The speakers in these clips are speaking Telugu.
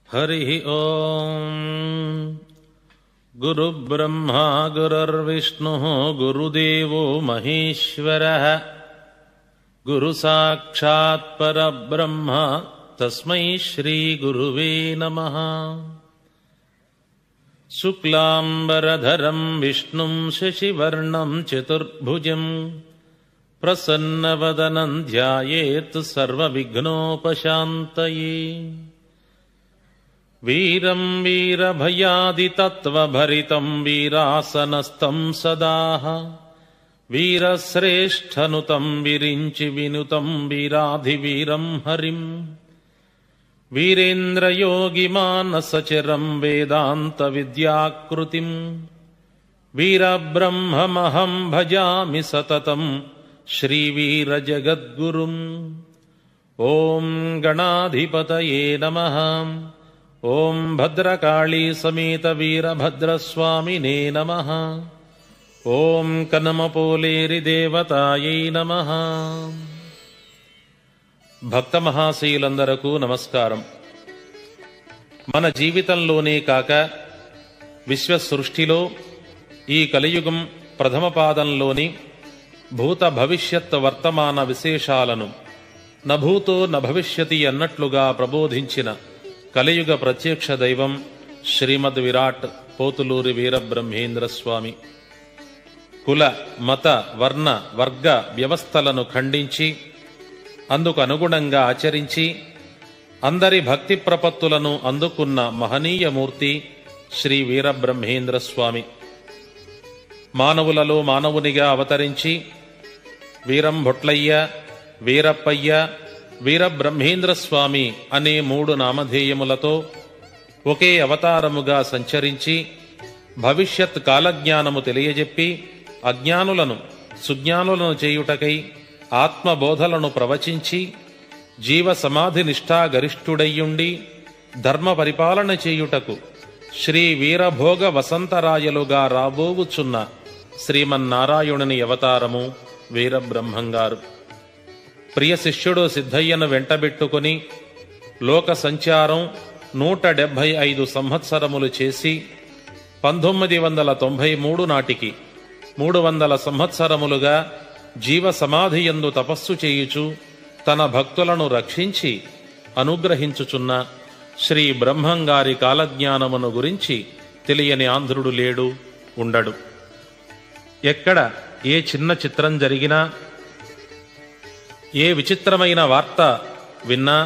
हरि ओम। गुरुब्रह्मा गुरुर्विष्णुः गुरुदेवो महेश्वरः गुरुसाक्षात् परब्रह्म तस्मै श्री गुरुवे नमः। शुक्लांबरधरं विष्णुं शशिवर्णं चतुर्भुजं प्रसन्नवदनं ध्यायेत् सर्वविघ्नोपशान्तये। वीरं वीरभयादितत्त्वभरितं वीरासनस्थं सदाः वीरश्रेष्ठनुतं विरिञ्चि विनुतं वीराधिवीरं हरिं वीरेन्द्रयोगिमानसचरं वेदान्तविद्याकृतिं वीरब्रह्ममहं भजामि सततं श्रीवीरजगद्गुरुम्। ॐ गणाधिपतये नमः। ओं भद्रकाली समेत वीरभद्रस्वामिने नमः। ओं कनमपोलेरि देवतायै नमः। భక్త మహాశయులందరకు నమస్కారం. మన జీవితంలోనే కాక విశ్వ సృష్టిలో ఈ కలియుగం ప్రథమ పాదంలోని భూత భవిష్యత్ వర్తమాన విశేషాలను నభూతో నభవిష్యతి అన్నట్లుగా ప్రబోధించిన కలియుగ ప్రత్యక్ష దైవం శ్రీమద్ విరాట్ పోతులూరి వీరబ్రహ్మేంద్ర స్వామి. కుల మత వర్ణ వర్గ వ్యవస్థలను ఖండించి అందుకు అనుగుణంగా ఆచరించి అందరి భక్తి ప్రపత్తులను అందుకున్న మహనీయమూర్తి శ్రీ వీరబ్రహ్మేంద్ర స్వామి. మానవులలో మానవునిగా అవతరించి వీరం భొట్లయ్య, వీరప్పయ్య, వీరబ్రహ్మేంద్ర స్వామి అనే 3 నామధేయములతో ఒకే అవతారముగా సంచరించి భవిష్యత్ కాలజ్ఞానము తెలియజెప్పి అజ్ఞానులను సుజ్ఞానులను చేయుటకై ఆత్మబోధలను ప్రవచించి జీవ సమాధి నిష్ఠా గరిష్ఠుడయ్యుండి ధర్మ పరిపాలన చేయుటకు శ్రీ వీరభోగ వసంతరాయలుగా రాబోవుచున్న శ్రీమన్నారాయణుని అవతారము వీరబ్రహ్మంగారు. ప్రియ శిష్యుడు సిద్ధయ్యను వెంటబెట్టుకుని లోక సంచారం 175 సంవత్సరములు చేసి 1993 నాటికి 300 సంవత్సరములుగా జీవ సమాధియందు తపస్సు చేయుచు తన భక్తులను రక్షించి అనుగ్రహించుచున్న శ్రీ బ్రహ్మంగారి కాలజ్ఞానమును గురించి తెలియని ఆంధ్రుడు లేడు, ఉండడు. ఎక్కడ ఏ చిన్న చిత్రం జరిగినా, ఏ విచిత్రమైన వార్త విన్నా,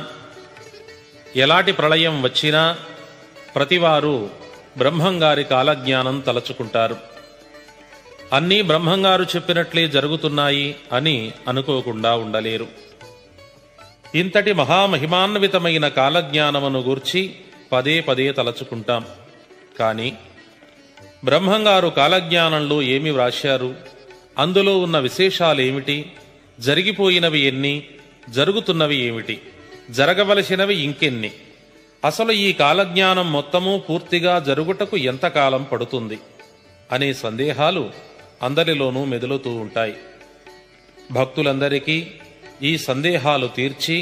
ఎలాంటి ప్రళయం వచ్చినా ప్రతివారు బ్రహ్మంగారి కాలజ్ఞానం తలచుకుంటారు. అన్నీ బ్రహ్మంగారు చెప్పినట్లే జరుగుతున్నాయి అని అనుకోకుండా ఉండలేరు. ఇంతటి మహామహిమాన్వితమైన కాలజ్ఞానమును గూర్చి పదే పదే తలచుకుంటాం. కానీ బ్రహ్మంగారు కాలజ్ఞానంలో ఏమి వ్రాశారు, అందులో ఉన్న విశేషాలేమిటి, జరిగిపోయినవి ఎన్ని, జరుగుతున్నవి ఏమిటి, జరగవలసినవి ఇంకెన్ని, అసలు ఈ కాలజ్ఞానం మొత్తము పూర్తిగా జరుగుటకు ఎంతకాలం పడుతుంది అనే సందేహాలు అందరిలోనూ మెదులుతూ ఉంటాయి. భక్తులందరికీ ఈ సందేహాలు తీర్చి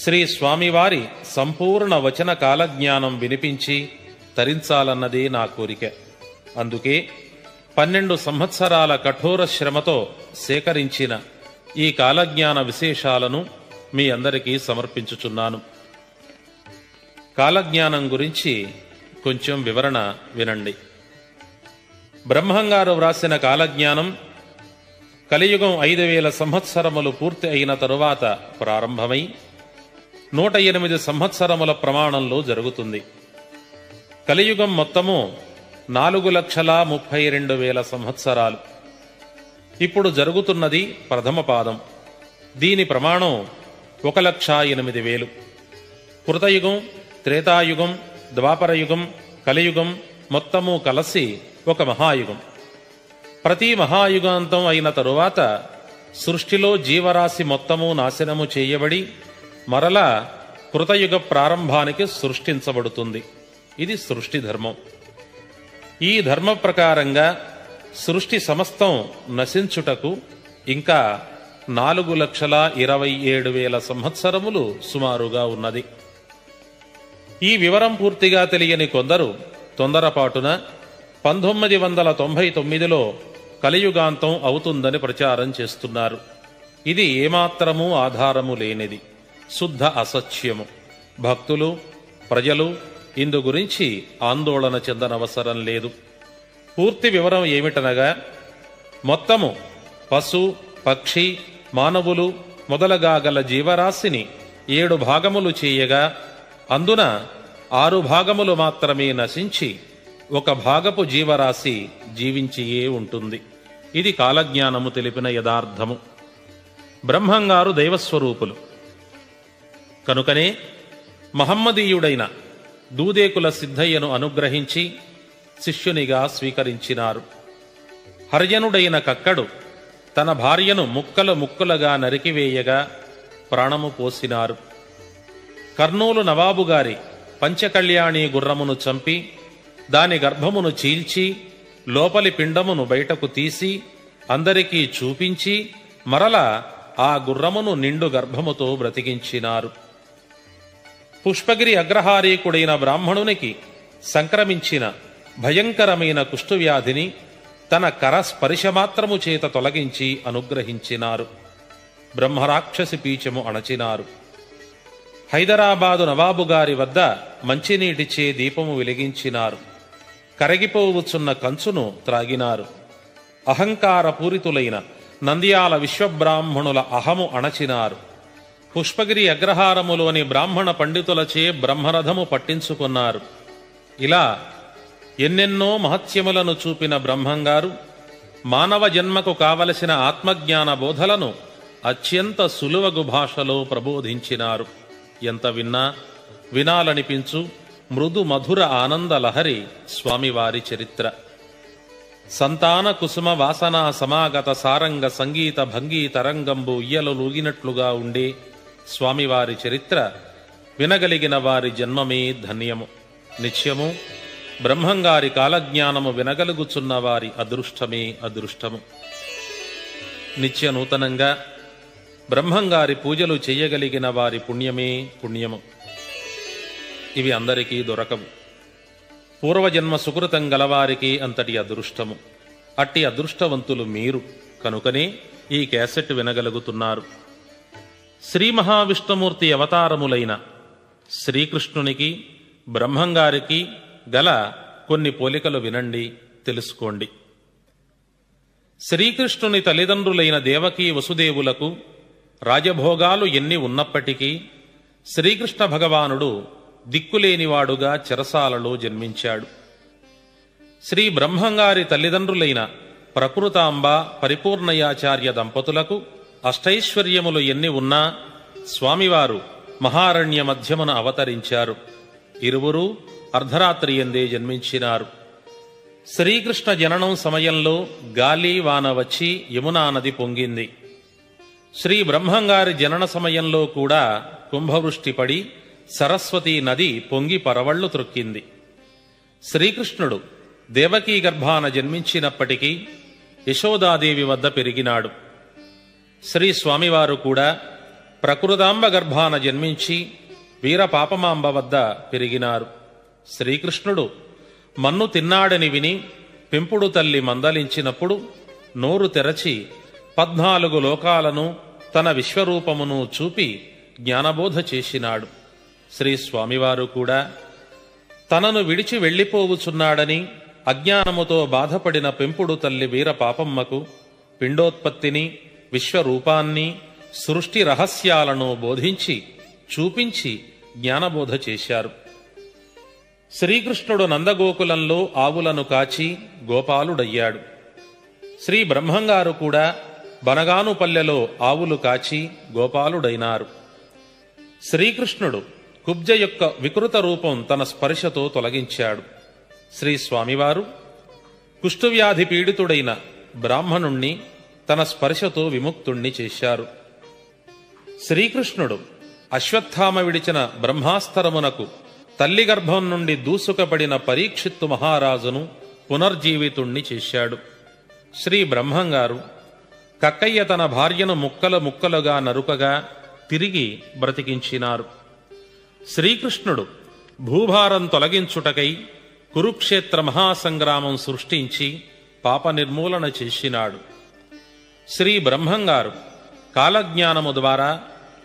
శ్రీ స్వామివారి సంపూర్ణ వచన కాలజ్ఞానం వినిపించి తరించాలన్నదే నా కోరిక. అందుకే 12 సంవత్సరాల కఠోర శ్రమతో సేకరించిన ఈ కాలజ్ఞాన విశేషాలను మీ అందరికీ సమర్పించుచున్నాను. కాలజ్ఞానం గురించి కొంచెం వివరణ వినండి. బ్రహ్మంగారు వ్రాసిన కాలజ్ఞానం కలియుగం 5000 సంవత్సరములు పూర్తి అయిన తరువాత ప్రారంభమై 108 సంవత్సరముల ప్రమాణంలో జరుగుతుంది. కలియుగం మొత్తము 4,32,000 సంవత్సరాలు. ఇప్పుడు జరుగుతున్నది ప్రథమ పాదం. దీని ప్రమాణం 1,08,000. కృతయుగం, త్రేతాయుగం, ద్వాపరయుగం, కలియుగం మొత్తము కలసి ఒక మహాయుగం. ప్రతి మహాయుగాంతం అయిన తరువాత సృష్టిలో జీవరాశి మొత్తము నాశనము చేయబడి మరలా కృతయుగ ప్రారంభానికి సృష్టించబడుతుంది. ఇది సృష్టి ధర్మం. ఈ ధర్మ ప్రకారంగా సృష్టి సమస్తం నశించుటకు ఇంకా 4,27,000 సంవత్సరములు సుమారుగా ఉన్నది. ఈ వివరం పూర్తిగా తెలియని కొందరు తొందరపాటున 1999లో కలియుగాంతం అవుతుందని ప్రచారం చేస్తున్నారు. ఇది ఏమాత్రమూ ఆధారము లేనిది, శుద్ధ అసత్యము. భక్తులు, ప్రజలు ఇందు గురించి ఆందోళన చెందనవసరం లేదు. పూర్తి వివరం ఏమిటనగా, మొత్తము పశు, పక్షి, మానవులు మొదలగా గల జీవరాశిని 7 భాగములు చేయగా అందున 6 భాగములు మాత్రమే నశించి 1 భాగపు జీవరాశి జీవించియే ఉంటుంది. ఇది కాలజ్ఞానము తెలిపిన యథార్థము. బ్రహ్మంగారు దైవస్వరూపులు కనుకనే మహమ్మదీయుడైన దూదేకుల సిద్ధయ్యను అనుగ్రహించి శిష్యునిగా స్వీకరించినారు. హరిజనుడైన కక్కడు తన భార్యను ముక్కలు ముక్కలుగా నరికివేయగా ప్రాణము పోసినారు. కర్నూలు నవాబుగారి పంచకళ్యాణి గుర్రమును చంపి దాని గర్భమును చీల్చి లోపలి పిండమును బయటకు తీసి అందరికీ చూపించి మరల ఆ గుర్రమును నిండు గర్భముతో బ్రతికించినారు. పుష్పగిరి అగ్రహారీకుడైన బ్రాహ్మణునికి సంక్రమించిన భయంకరమైన కుష్ఠువ్యాధిని తన కరస్పర్శమాత్రము చేత తొలగించి అనుగ్రహించినారు. బ్రహ్మరాక్షసి పీచము అణచినారు. హైదరాబాదు నవాబుగారి వద్ద మంచినీటిచే దీపము వెలిగించినారు. కరగిపోవచ్చున్న కంచును త్రాగినారు. అహంకార పూరితులైన నంద్యాల విశ్వబ్రాహ్మణుల అహము అణచినారు. పుష్పగిరి అగ్రహారములోని బ్రాహ్మణ పండితులచే బ్రహ్మరథము పట్టించుకున్నారు. ఇలా ఎన్నెన్నో మహత్యములను చూపిన బ్రహ్మంగారు మానవ జన్మకు కావలసిన ఆత్మజ్ఞాన బోధలను అత్యంత సులువగు భాషలో ప్రబోధించినారు. ఎంత వినాలనిపించు మృదు మధుర ఆనంద లహరి స్వామివారి చరిత్ర. సంతాన కుసుమ వాసనా సమాగత సారంగ సంగీత భంగీ తరంగంబు ఉయ్యలూగినట్లుగా ఉండే స్వామివారి చరిత్ర వినగలిగిన వారి జన్మమే ధన్యము. నిత్యము బ్రహ్మంగారి కాలజ్ఞానము వినగలుగుచున్న వారి అదృష్టమే అదృష్టము. నిత్య నూతనంగా బ్రహ్మంగారి పూజలు చెయ్యగలిగిన వారి పుణ్యమే పుణ్యము. ఇవి అందరికీ దొరకవు. పూర్వజన్మ సుకృతం గలవారికి అంతటి అదృష్టము. అట్టి అదృష్టవంతులు మీరు కనుకనే ఈ క్యాసెట్ వినగలుగుతున్నారు. శ్రీ మహావిష్ణుమూర్తి అవతారములైన శ్రీకృష్ణునికి బ్రహ్మంగారికి గల కొన్ని పోలికలు వినండి, తెలుసుకోండి. శ్రీకృష్ణుని తల్లిదండ్రులైన దేవకీ వసుదేవులకు రాజభోగాలు ఎన్ని ఉన్నప్పటికీ శ్రీకృష్ణ భగవానుడు దిక్కులేనివాడుగా చెరసాలలో జన్మించాడు. శ్రీ బ్రహ్మంగారి తల్లిదండ్రులైన ప్రకృతాంబ పరిపూర్ణయాచార్య దంపతులకు అష్టైశ్వర్యములు ఎన్ని ఉన్నా స్వామివారు మహారణ్య మధ్యమున అవతరించారు. ఇరువురూ అర్ధరాత్రి ఎందే జన్మించినారు. శ్రీకృష్ణ జననం సమయంలో గాలి వాన వచ్చి యమునా నది పొంగింది. శ్రీ బ్రహ్మంగారి జనన సమయంలో కూడా కుంభవృష్టి పడి సరస్వతీ నది పొంగి పరవళ్లు త్రొక్కింది. శ్రీకృష్ణుడు దేవకీ గర్భాన జన్మించినప్పటికీ యశోదాదేవి వద్ద పెరిగినాడు. శ్రీ స్వామివారు కూడా ప్రకృతాంబ గర్భాన జన్మించి వీరపాపమాంబ వద్ద పెరిగినారు. శ్రీకృష్ణుడు మన్ను తిన్నాడని విని పెంపుడు తల్లి మందలించినప్పుడు నోరు తెరచి 14 లోకాలను తన విశ్వరూపమును చూపి జ్ఞానబోధ చేసినాడు. శ్రీ స్వామివారు కూడా తనను విడిచి వెళ్లిపోవుచున్నాడని అజ్ఞానముతో బాధపడిన పెంపుడు తల్లి వీరపాపమ్మకు పిండోత్పత్తిని, విశ్వరూపాన్ని, సృష్టి రహస్యాలను బోధించి చూపించి జ్ఞానబోధ చేశారు. శ్రీకృష్ణుడు నందగోకులంలో ఆవులను కాచి గోపాలుడయ్యాడు. శ్రీ బ్రహ్మంగారు కూడా బనగానుపల్లెలో ఆవులు కాచి గోపాలుడైనారు. శ్రీకృష్ణుడు కుబ్జ యొక్క వికృత రూపం తన స్పర్శతో తొలగించాడు. శ్రీ స్వామివారు కుష్ఠవ్యాధి పీడితుడైన బ్రాహ్మణుణ్ణి తన స్పర్శతో విముక్తుణ్ణి చేశారు. శ్రీకృష్ణుడు అశ్వత్థామ విడిచిన బ్రహ్మాస్తరమునకు తల్లి గర్భం నుండి దూసుకపడిన పరీక్షిత్తు మహారాజును పునర్జీవితుణ్ణి చేశాడు. శ్రీ బ్రహ్మంగారు కక్కయ్య తన భార్యను ముక్కలు ముక్కలుగా నరుకగా తిరిగి బ్రతికించినారు. శ్రీకృష్ణుడు భూభారం తొలగించుటకై కురుక్షేత్ర మహాసంగ్రామం సృష్టించి పాప నిర్మూలన చేసినాడు. శ్రీ బ్రహ్మంగారు కాలజ్ఞానము ద్వారా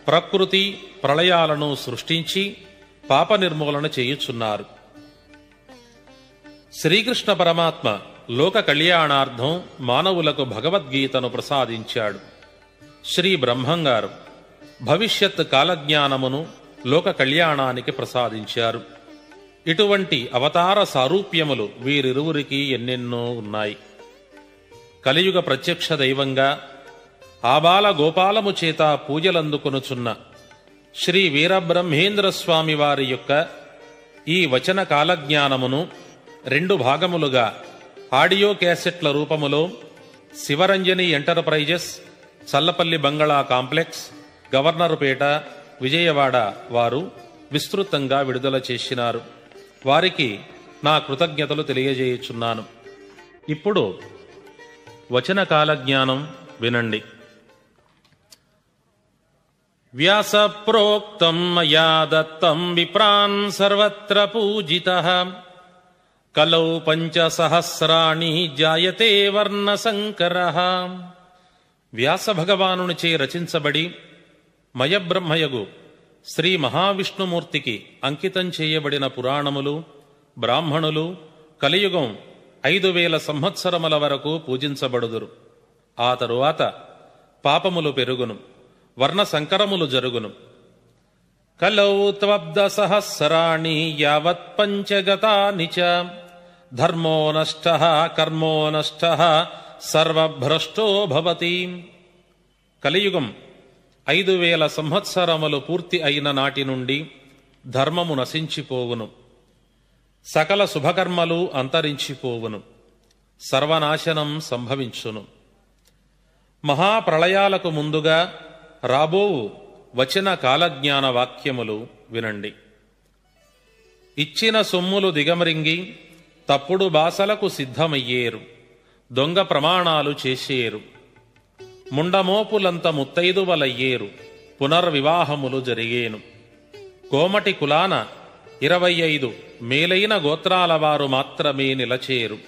ప్రకృతి ప్రళయాలను సృష్టించి పాప నిర్మూలన చేయుచున్నారు. శ్రీకృష్ణ పరమాత్మ లోక కళ్యాణార్థం మానవులకు భగవద్గీతను ప్రసాదించాడు. శ్రీ బ్రహ్మంగారు భవిష్యత్ కాలజ్ఞానమును లోక కళ్యాణానికి ప్రసాదించారు. ఇటువంటి అవతార సారూప్యములు వీరిరువురికి ఎన్నెన్నో ఉన్నాయి. కలియుగ ప్రత్యక్ష దైవంగా ఆబాల గోపాలము చేత పూజలందుకొనుచున్న శ్రీ వీరబ్రహ్మేంద్ర స్వామి వారి యొక్క ఈ వచన కాలజ్ఞానమును 2 భాగములుగా ఆడియో క్యాసెట్ల రూపములో శివరంజని ఎంటర్ప్రైజెస్, చల్లపల్లి బంగళా కాంప్లెక్స్, గవర్నరుపేట, విజయవాడ వారు విస్తృతంగా విడుదల చేసినారు. వారికి నా కృతజ్ఞతలు తెలియజేయుచున్నాను. ఇప్పుడు వచన కాలజ్ఞానం వినండి. వ్యాస ప్రోక్తం మయా దత్తం విప్రాన్ సర్వత్ర పూజితః కలౌ పంచసహస్రాణి జాయతే వర్ణ సంకరః. వ్యాస భగవానునిచే రచించబడి మయబ్రహ్మయగు శ్రీ మహావిష్ణుమూర్తికి అంకితం చేయబడిన పురాణములు, బ్రాహ్మణులు కలియుగం 5000 సంవత్సరముల వరకు పూజించబడుదురు. ఆ తరువాత పాపములు పెరుగును, వర్ణ సంకరములు జరుగును. కలౌ త్వబ్ద సహస్రాణి యావత్ పంచగతాని చ ధర్మో నష్టః కర్మో నష్టః సర్వభ్రష్టో భవతి. కలియుగం 5000 సంవత్సరములు పూర్తి అయిన నాటి నుండి ధర్మము నశించిపోవును, సకల శుభకర్మలు అంతరించిపోవును, సర్వనాశనం సంభవించును. మహాప్రళయాలకు ముందుగా రాబోవు వచన కాలజ్ఞాన వాక్యములు వినండి. ఇచ్చిన సొమ్ములు దిగమరింగి తప్పుడు బాసలకు సిద్ధమయ్యేరు, దొంగ ప్రమాణాలు చేసేరు, ముండమోపులంత ముత్తైదువలయ్యేరు, పునర్వివాహములు జరిగేను. కోమటి కులాన 25 మేలైన గోత్రాల వారు మాత్రమే నిలచేరు.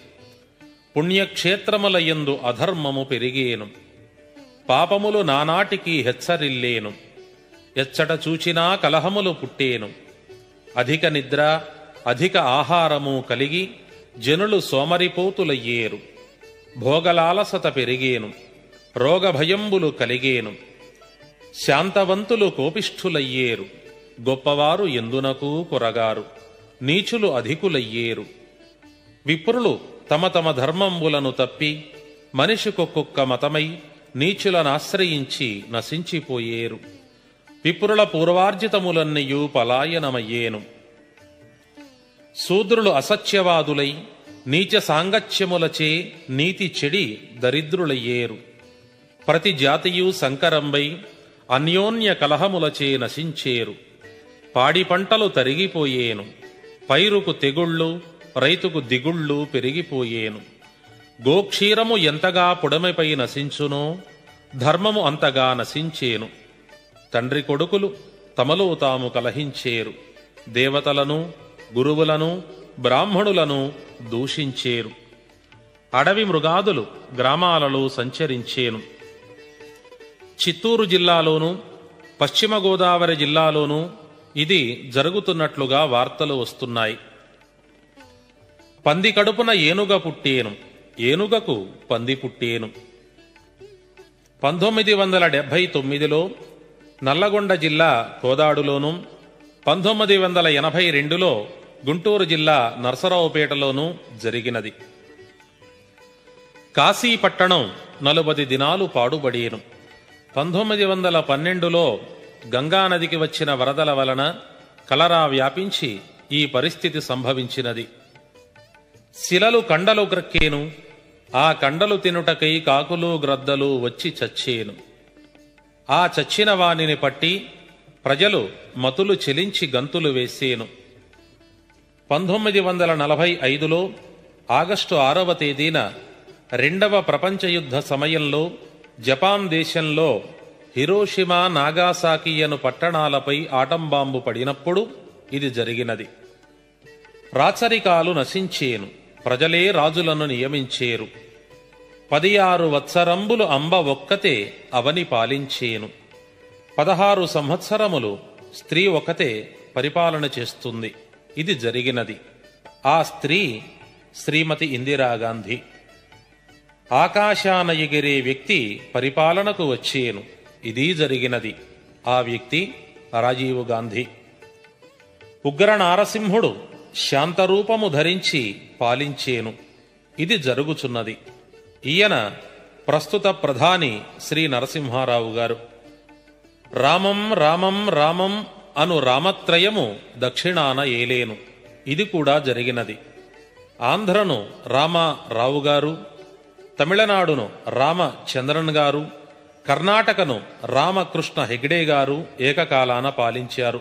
పుణ్యక్షేత్రములయందు అధర్మము పెరిగేను, పాపములు నానాటికి హెచ్చరిల్లేను. ఎచ్చట చూచినా కలహములు పుట్టేను. అధిక నిద్ర, అధిక ఆహారము కలిగి జనులు సోమరిపోతులయ్యేరు. భోగలాలసత పెరిగేను, రోగభయంబులు కలిగేను. శాంతవంతులు కోపిష్ఠులయ్యేరు, గొప్పవారు ఎందునకు కొరగారు, నీచులు అధికులయ్యేరు. విప్రులు తమ తమ ధర్మంబులను తప్పి మనిషికొక్కొక్క మతమై నీచులనాశ్రయించి నశించిపోయేరు. విప్రుల పూర్వార్జితములన్నయూ పలాయనమయ్యేను. శూద్రులు అసత్యవాదులై నీచ సాంగత్యములచే నీతి చెడి దరిద్రులయ్యేరు. ప్రతి జాతియు సంకరంబై అన్యోన్య కలహములచే నశించేరు. పాడి పంటలు తరిగిపోయేను, పైరుకు తెగుళ్ళు, రైతుకు దిగుళ్ళు పెరిగిపోయేను. గోక్షీరము ఎంతగా పుడమిపై నశించునో ధర్మము అంతగా నశించేను. తండ్రి కొడుకులు తమలో తాము కలహించేరు. దేవతలను, గురువులను, బ్రాహ్మణులను దూషించేరు. అడవి మృగాదులు గ్రామాలలో సంచరించేను. చిత్తూరు జిల్లాలోనూ పశ్చిమ గోదావరి జిల్లాలోనూ ఇది జరుగుతున్నట్లుగా వార్తలు వస్తున్నాయి. పంది కడుపున ఏనుగ పుట్టేను, ఏనుగకు పంది పుట్టేను. 1979లో నల్లగొండ జిల్లా కోదాడులోనూ, 1982లో గుంటూరు జిల్లా నరసరావుపేటలోనూ జరిగినది. కాశీపట్టణం 40 దినాలు పాడుబడేను. 1912లో గంగానదికి వచ్చిన వరదల వలన కలరా వ్యాపించి ఈ పరిస్థితి సంభవించినది. శిలలు కండలు గ్రక్కేను, ఆ కండలు తినుటకై కాకులు గ్రద్దలు వచ్చి చచ్చేను. ఆ చచ్చిన వానిని పట్టి ప్రజలు మతులు చెలించి గంతులు వేసేను. 1945లో ఆగస్టు 6వ తేదీన 2వ ప్రపంచ యుద్ధ సమయంలో జపాన్ దేశంలో హిరోషిమా, నాగాసాకి అను పట్టణాలపై ఆటంబాంబు పడినప్పుడు ఇది జరిగినది. రాచరికాలు నశించేను, ప్రజలే రాజులను నియమించేరు. 16 వత్సరంబులు అంబ ఒక్కతే అవని పాలించేను. 16 సంవత్సరములు స్త్రీ ఒకతే పరిపాలన చేస్తుంది. ఇది జరిగినది. ఆ స్త్రీ శ్రీమతి ఇందిరాగాంధీ. ఆకాశాన ఎగిరే వ్యక్తి పరిపాలనకు వచ్చేను. ఇది జరిగినది. ఆ వ్యక్తి రాజీవ్ గాంధీ. ఉగ్ర నారసింహుడు శాంతరూపము ధరించి పాలించేను. ఇది జరుగుచున్నది. ఈయన ప్రస్తుత ప్రధాని శ్రీ నరసింహారావు గారు. రామం రామం రామం అను రామత్రయము దక్షిణాన ఏలేను. ఇది కూడా జరిగినది. ఆంధ్రను రామారావు గారు, తమిళనాడును రామచంద్రన్ గారు, కర్ణాటకను రామకృష్ణ హెగ్డే గారు ఏకకాలాన పాలించారు.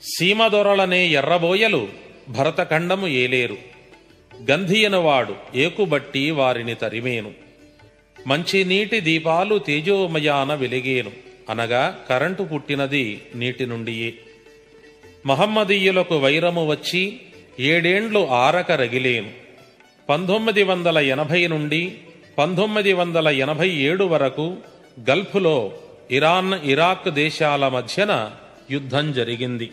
సీమదొరలనే ఎర్రబోయలు భరతఖండము ఏలేరు. గంధియనువాడు ఏకుబట్టి వారిని తరిమేను. మంచినీటి దీపాలు తేజోమయాన వెలిగేను. అనగా కరెంటు పుట్టినది నీటి నుండియే. మహమ్మదీయులకు వైరము వచ్చి 7 ఏండ్లు ఆరక రగిలేను. 1980 నుండి 1987 వరకు గల్ఫ్లో ఇరాన్, ఇరాక్ దేశాల మధ్యన యుద్ధం జరిగింది.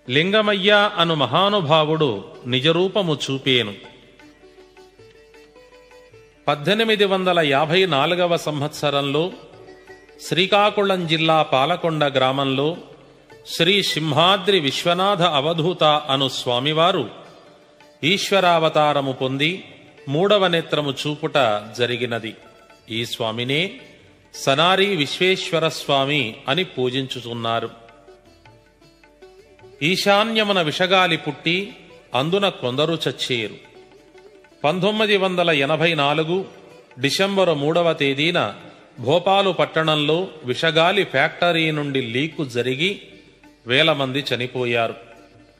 లింగమయ్య అను మహానుభావుడు నిజరూపము చూపేను. 1854 సంవత్సరంలో శ్రీకాకుళం జిల్లా పాలకొండ గ్రామంలో శ్రీ సింహాద్రి విశ్వనాథ అవధూత అను స్వామివారు ఈశ్వరావతారము పొంది 3వ నేత్రము చూపుట జరిగినది. ఈ స్వామినే సనారి విశ్వేశ్వర స్వామి అని పూజించుతున్నారు. ఈశాన్యమున విషగాలి పుట్టి అందున కొందరు చచ్చేరు. 1984 డిసెంబరు 3వ తేదీన భోపాలు పట్టణంలో విషగాలి ఫ్యాక్టరీ నుండి లీకు జరిగి 1000 మంది చనిపోయారు.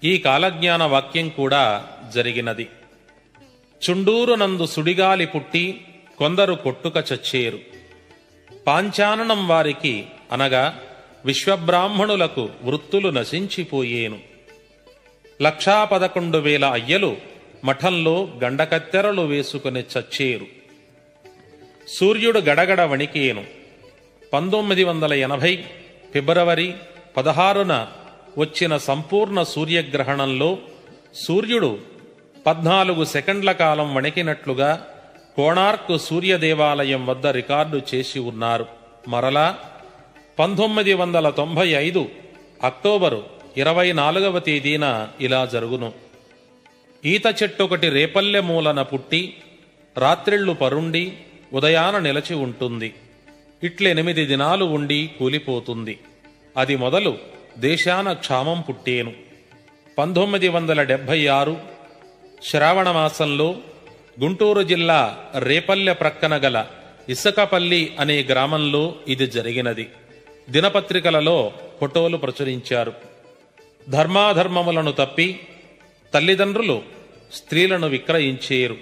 ఈ కాలజ్ఞాన వాక్యం కూడా జరిగినది. చుండూరు నందు సుడిగాలి పుట్టి కొందరు కొట్టుక చచ్చేరు. పాంచాననం వారికి అనగా విశ్వబ్రాహ్మణులకు వృత్తులు నశించిపోయేను. 1,11,000 అయ్యలు మఠంలో గండకత్తెరలు వేసుకుని చచ్చేరు. సూర్యుడు గడగడ వణికేను. 1980 ఫిబ్రవరి 16న వచ్చిన సంపూర్ణ సూర్యగ్రహణంలో సూర్యుడు 14 సెకండ్ల కాలం వణికినట్లుగా కోణార్క్ సూర్య దేవాలయం వద్ద రికార్డు చేసి ఉన్నారు. మరలా 1995 అక్టోబరు 24వ తేదీన ఇలా జరుగును. ఈత చెట్టొకటి రేపల్లె మూలన పుట్టి రాత్రిళ్లు పరుండి ఉదయాన నిలచి ఉంటుంది. ఇట్లే 8 దినాలు ఉండి కూలిపోతుంది. అది మొదలు దేశాన క్షామం పుట్టేను. 1976 శ్రావణమాసంలో గుంటూరు జిల్లా రేపల్లె ప్రక్కన గల ఇసకపల్లి అనే గ్రామంలో ఇది జరిగినది. దినపత్రికలలో ఫోటోలు ప్రచురించారు. ధర్మాధర్మములను తప్పి తల్లిదండ్రులు స్త్రీలను విక్రయించేరు.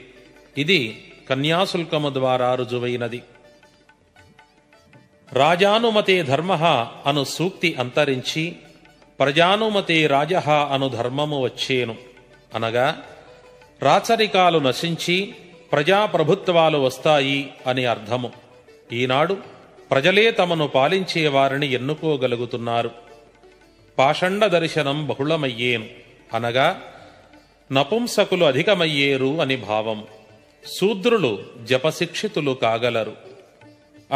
ఇది కన్యాశుల్కము ద్వారా రుజువైనది. రాజానుమతే ధర్మః అను సూక్తి అంతరించి ప్రజానుమతే రాజః అను ధర్మము వచ్చేను. అనగా రాచరికాలు నశించి ప్రజాప్రభుత్వాలు వస్తాయి అని అర్థము. ఈనాడు ప్రజలే తమను పాలించేవారిని ఎన్నుకోగలుగుతున్నారు. పాషండ దర్శనం బహుళమయ్యేను. అనగా నపుంసకులు అధికమయ్యేరు అని భావం. శూద్రులు జపశిక్షితులు కాగలరు.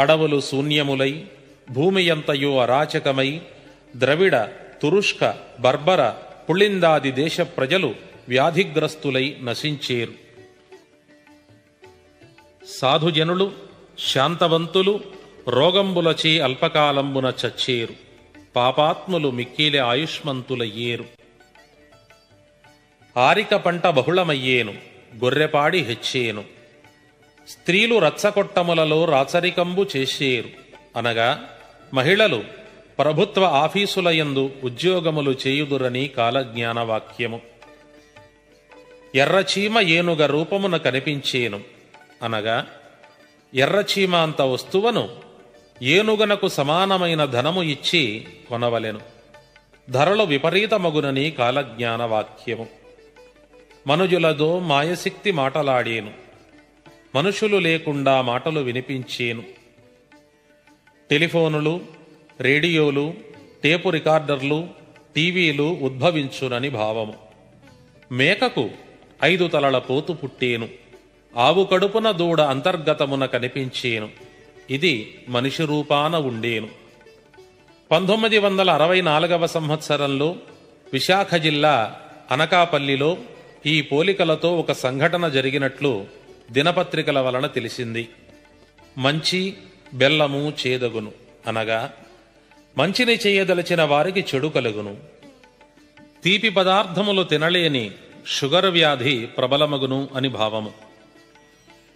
అడవులు శూన్యములై భూమియంతయో అరాచకమై ద్రవిడ, తురుష్క, బర్బర, పుళిందాది దేశ ప్రజలు వ్యాధిగ్రస్తులై నశించేరు. సాధుజనులు శాంతవంతులు రోగంబులచే అల్పకాలంబున చచ్చేరు. పాపాత్ములు మిక్కిలే ఆయుష్మంతులయ్యేరు. ఆరిక పంట బహుళమయ్యేను. గొర్రెపాడి హెచ్చేను. స్త్రీలు రచ్చకొట్టములలో రాచరికంబు చేసేరు. అనగా మహిళలు ప్రభుత్వ ఆఫీసులయందు ఉద్యోగములు చేయుదురని కాలజ్ఞాన వాక్యము. ఎర్రచీమ ఏనుగ రూపమున కనిపించేను. అనగా ఎర్రచీమ అంత వస్తువును ఏనుగనకు సమానమైన ధనము ఇచ్చి కొనవలెను. ధరలు విపరీతమగునని కాలజ్ఞాన వాక్యము. మనుజులదో మాయశక్తి మాటలాడేను, మనుషులు లేకుండా మాటలు వినిపించేను. టెలిఫోనులు, రేడియోలు, టేపు రికార్డర్లు, టీవీలు ఉద్భవించునని భావము. మేకకు 5 తలల పోతు పుట్టేను, ఆవు కడుపున దూడ అంతర్గతమున కనిపించేను, ఇది మనిషి రూపాన ఉండేను. 1964 సంవత్సరంలో విశాఖ జిల్లా అనకాపల్లిలో ఈ పోలికలతో ఒక సంఘటన జరిగినట్లు దినపత్రికల వలన తెలిసింది. మంచి బెల్లము చేదగును అనగా మంచిని చేయదలిచిన వారికి చెడు కలుగును. తీపి పదార్థములు తినలేని షుగర్ వ్యాధి ప్రబలమగును అని భావము.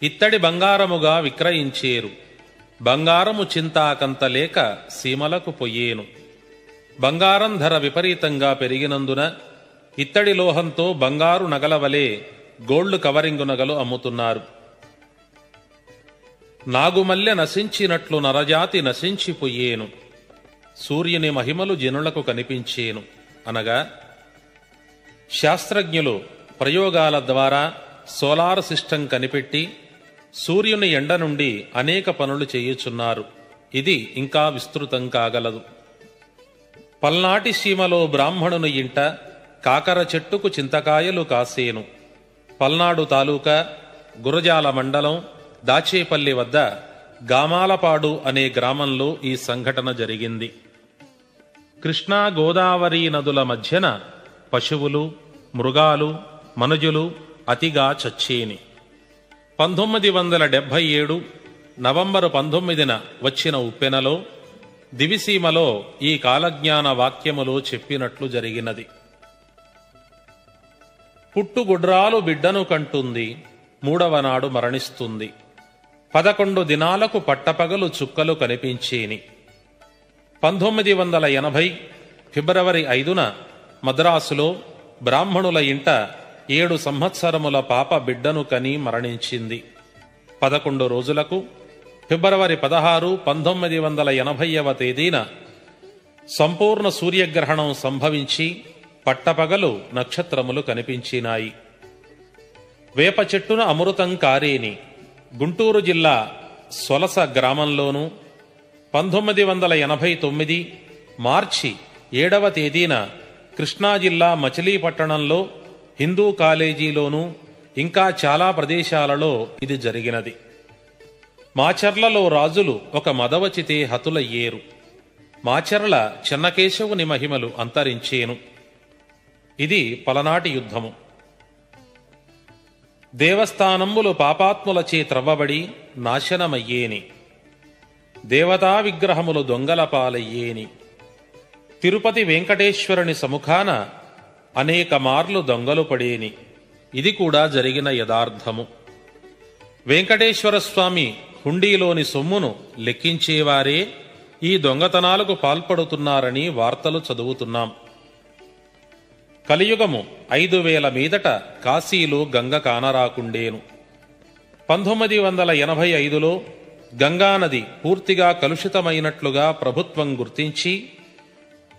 ఇత్తడి బంగారముగా విక్రయించేరు, బంగారము చింతాకంత లేక సీమలకు పొయ్యేను. బంగారం ధర విపరీతంగా పెరిగినందున ఇత్తడి లోహంతో బంగారు నగల వలె గోల్డ్ కవరింగు నగలు అమ్ముతున్నారు. నాగుమల్లె నశించినట్లు నరజాతి నశించిపోయేను, సూర్యుని మహిమలు జనులకు కనిపించేను అనగా శాస్త్రజ్ఞులు ప్రయోగాల ద్వారా సోలార్ సిస్టమ్ కనిపెట్టి సూర్యుని ఎండ నుండి అనేక పనులు చేయుచున్నారు. ఇది ఇంకా విస్తృతం కాగలదు. పల్నాటి సీమలో బ్రాహ్మణుని ఇంట కాకర చెట్టుకు చింతకాయలు కాసేను. పల్నాడు తాలూకా గురజాల మండలం దాచేపల్లి వద్ద గామాలపాడు అనే గ్రామంలో ఈ సంఘటన జరిగింది. కృష్ణా గోదావరి నదుల మధ్యన పశువులు, మృగాలు, మనుజులు అతిగా చచ్చేని. 1977 నవంబరు 19న వచ్చిన ఉప్పెనలో దివిసీమలో ఈ కాలజ్ఞాన వాక్యములో చెప్పినట్లు జరిగినది. పుట్టుగుడ్రాలు బిడ్డను కంటుంది, 3వ నాడు మరణిస్తుంది. 11 దినాలకు పట్టపగలు చుక్కలు కనిపించేని. 1980 ఫిబ్రవరి 5న మద్రాసులో బ్రాహ్మణుల ఇంట 7 సంవత్సరముల పాప బిడ్డను కని మరణించింది. 11 రోజులకు ఫిబ్రవరి 16, 1980వ తేదీన సంపూర్ణ సూర్యగ్రహణం సంభవించి పట్టపగలు నక్షత్రములు కనిపించినాయి. వేప చెట్టున అమృతం కారేని గుంటూరు జిల్లా సొలస గ్రామంలోనూ 1989 మార్చి 7వ తేదీన కృష్ణా జిల్లా మచిలీపట్టణంలో హిందూ కాలేజీలోనూ ఇంకా చాలా ప్రదేశాలలో ఇది జరిగినది. మాచర్లలో రాజులు ఒక మదవచితే హతులయ్యేరు. మాచర్ల చెన్నకేశవుని మహిమలు అంతరించేను. ఇది పలనాటి యుద్ధము. దేవస్థానములు పాపాత్ములచే త్రవ్వబడి నాశనమయ్యేని, దేవతా విగ్రహములు దొంగల పాలయ్యేని. తిరుపతి వెంకటేశ్వరుని సముఖాన అనేక మార్లు దొంగలు పడేని, ఇది కూడా జరిగిన యథార్థము. వెంకటేశ్వర స్వామి హుండీలోని సొమ్మును లెక్కించేవారే ఈ దొంగతనాలకు పాల్పడుతున్నారని వార్తలు చదువుతున్నాం. కలియుగము 5000 మీదట కాశీలో గంగ కానరాకుండేను. 1985లో గంగానది పూర్తిగా కలుషితమైనట్లుగా ప్రభుత్వం గుర్తించి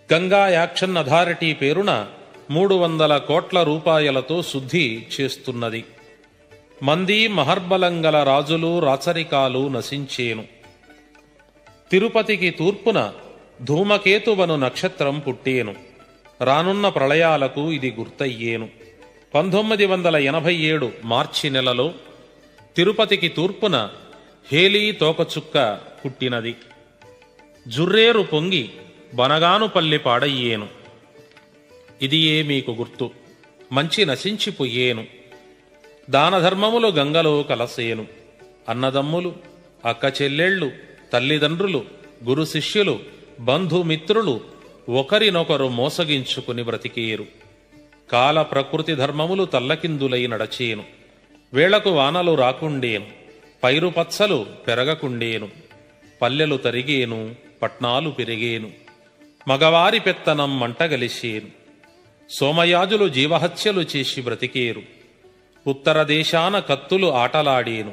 గంగా యాక్షన్ అథారిటీ పేరున 300 కోట్ల రూపాయలతో శుద్ధి చేస్తున్నది. మంది మహర్బలంగల రాజులు రాచరికాలు నశించేను. తిరుపతికి తూర్పున ధూమకేతువను నక్షత్రం పుట్టేను. రానున్న ప్రళయాలకు ఇది గుర్తయ్యేను. 1987 మార్చి నెలలో తిరుపతికి తూర్పున హేలీ తోకచుక్క పుట్టినది. జుర్రేరు పొంగి బనగానుపల్లి పాడయ్యేను. ఇదియే మీకు గుర్తు. మంచి నశించిపోయేను. దానధర్మములు గంగలో కలసేను. అన్నదమ్ములు, అక్క చెల్లెళ్ళు, తల్లిదండ్రులు, గురు శిష్యులు, బంధుమిత్రులు ఒకరినొకరు మోసగించుకుని బ్రతికేరు. కాల ప్రకృతి ధర్మములు తల్లకిందులై నడచేను. వేళకు వానలు రాకుండేను, పైరుపచ్చలు పెరగకుండేను. పల్లెలు తరిగేను, పట్నాలు పెరిగేను. మగవారి పెత్తనం మంటగలిసేను. సోమయాజులు జీవహత్యలు చేసి బ్రతికేరు. ఉత్తర దేశాన కత్తులు ఆటలాడేను.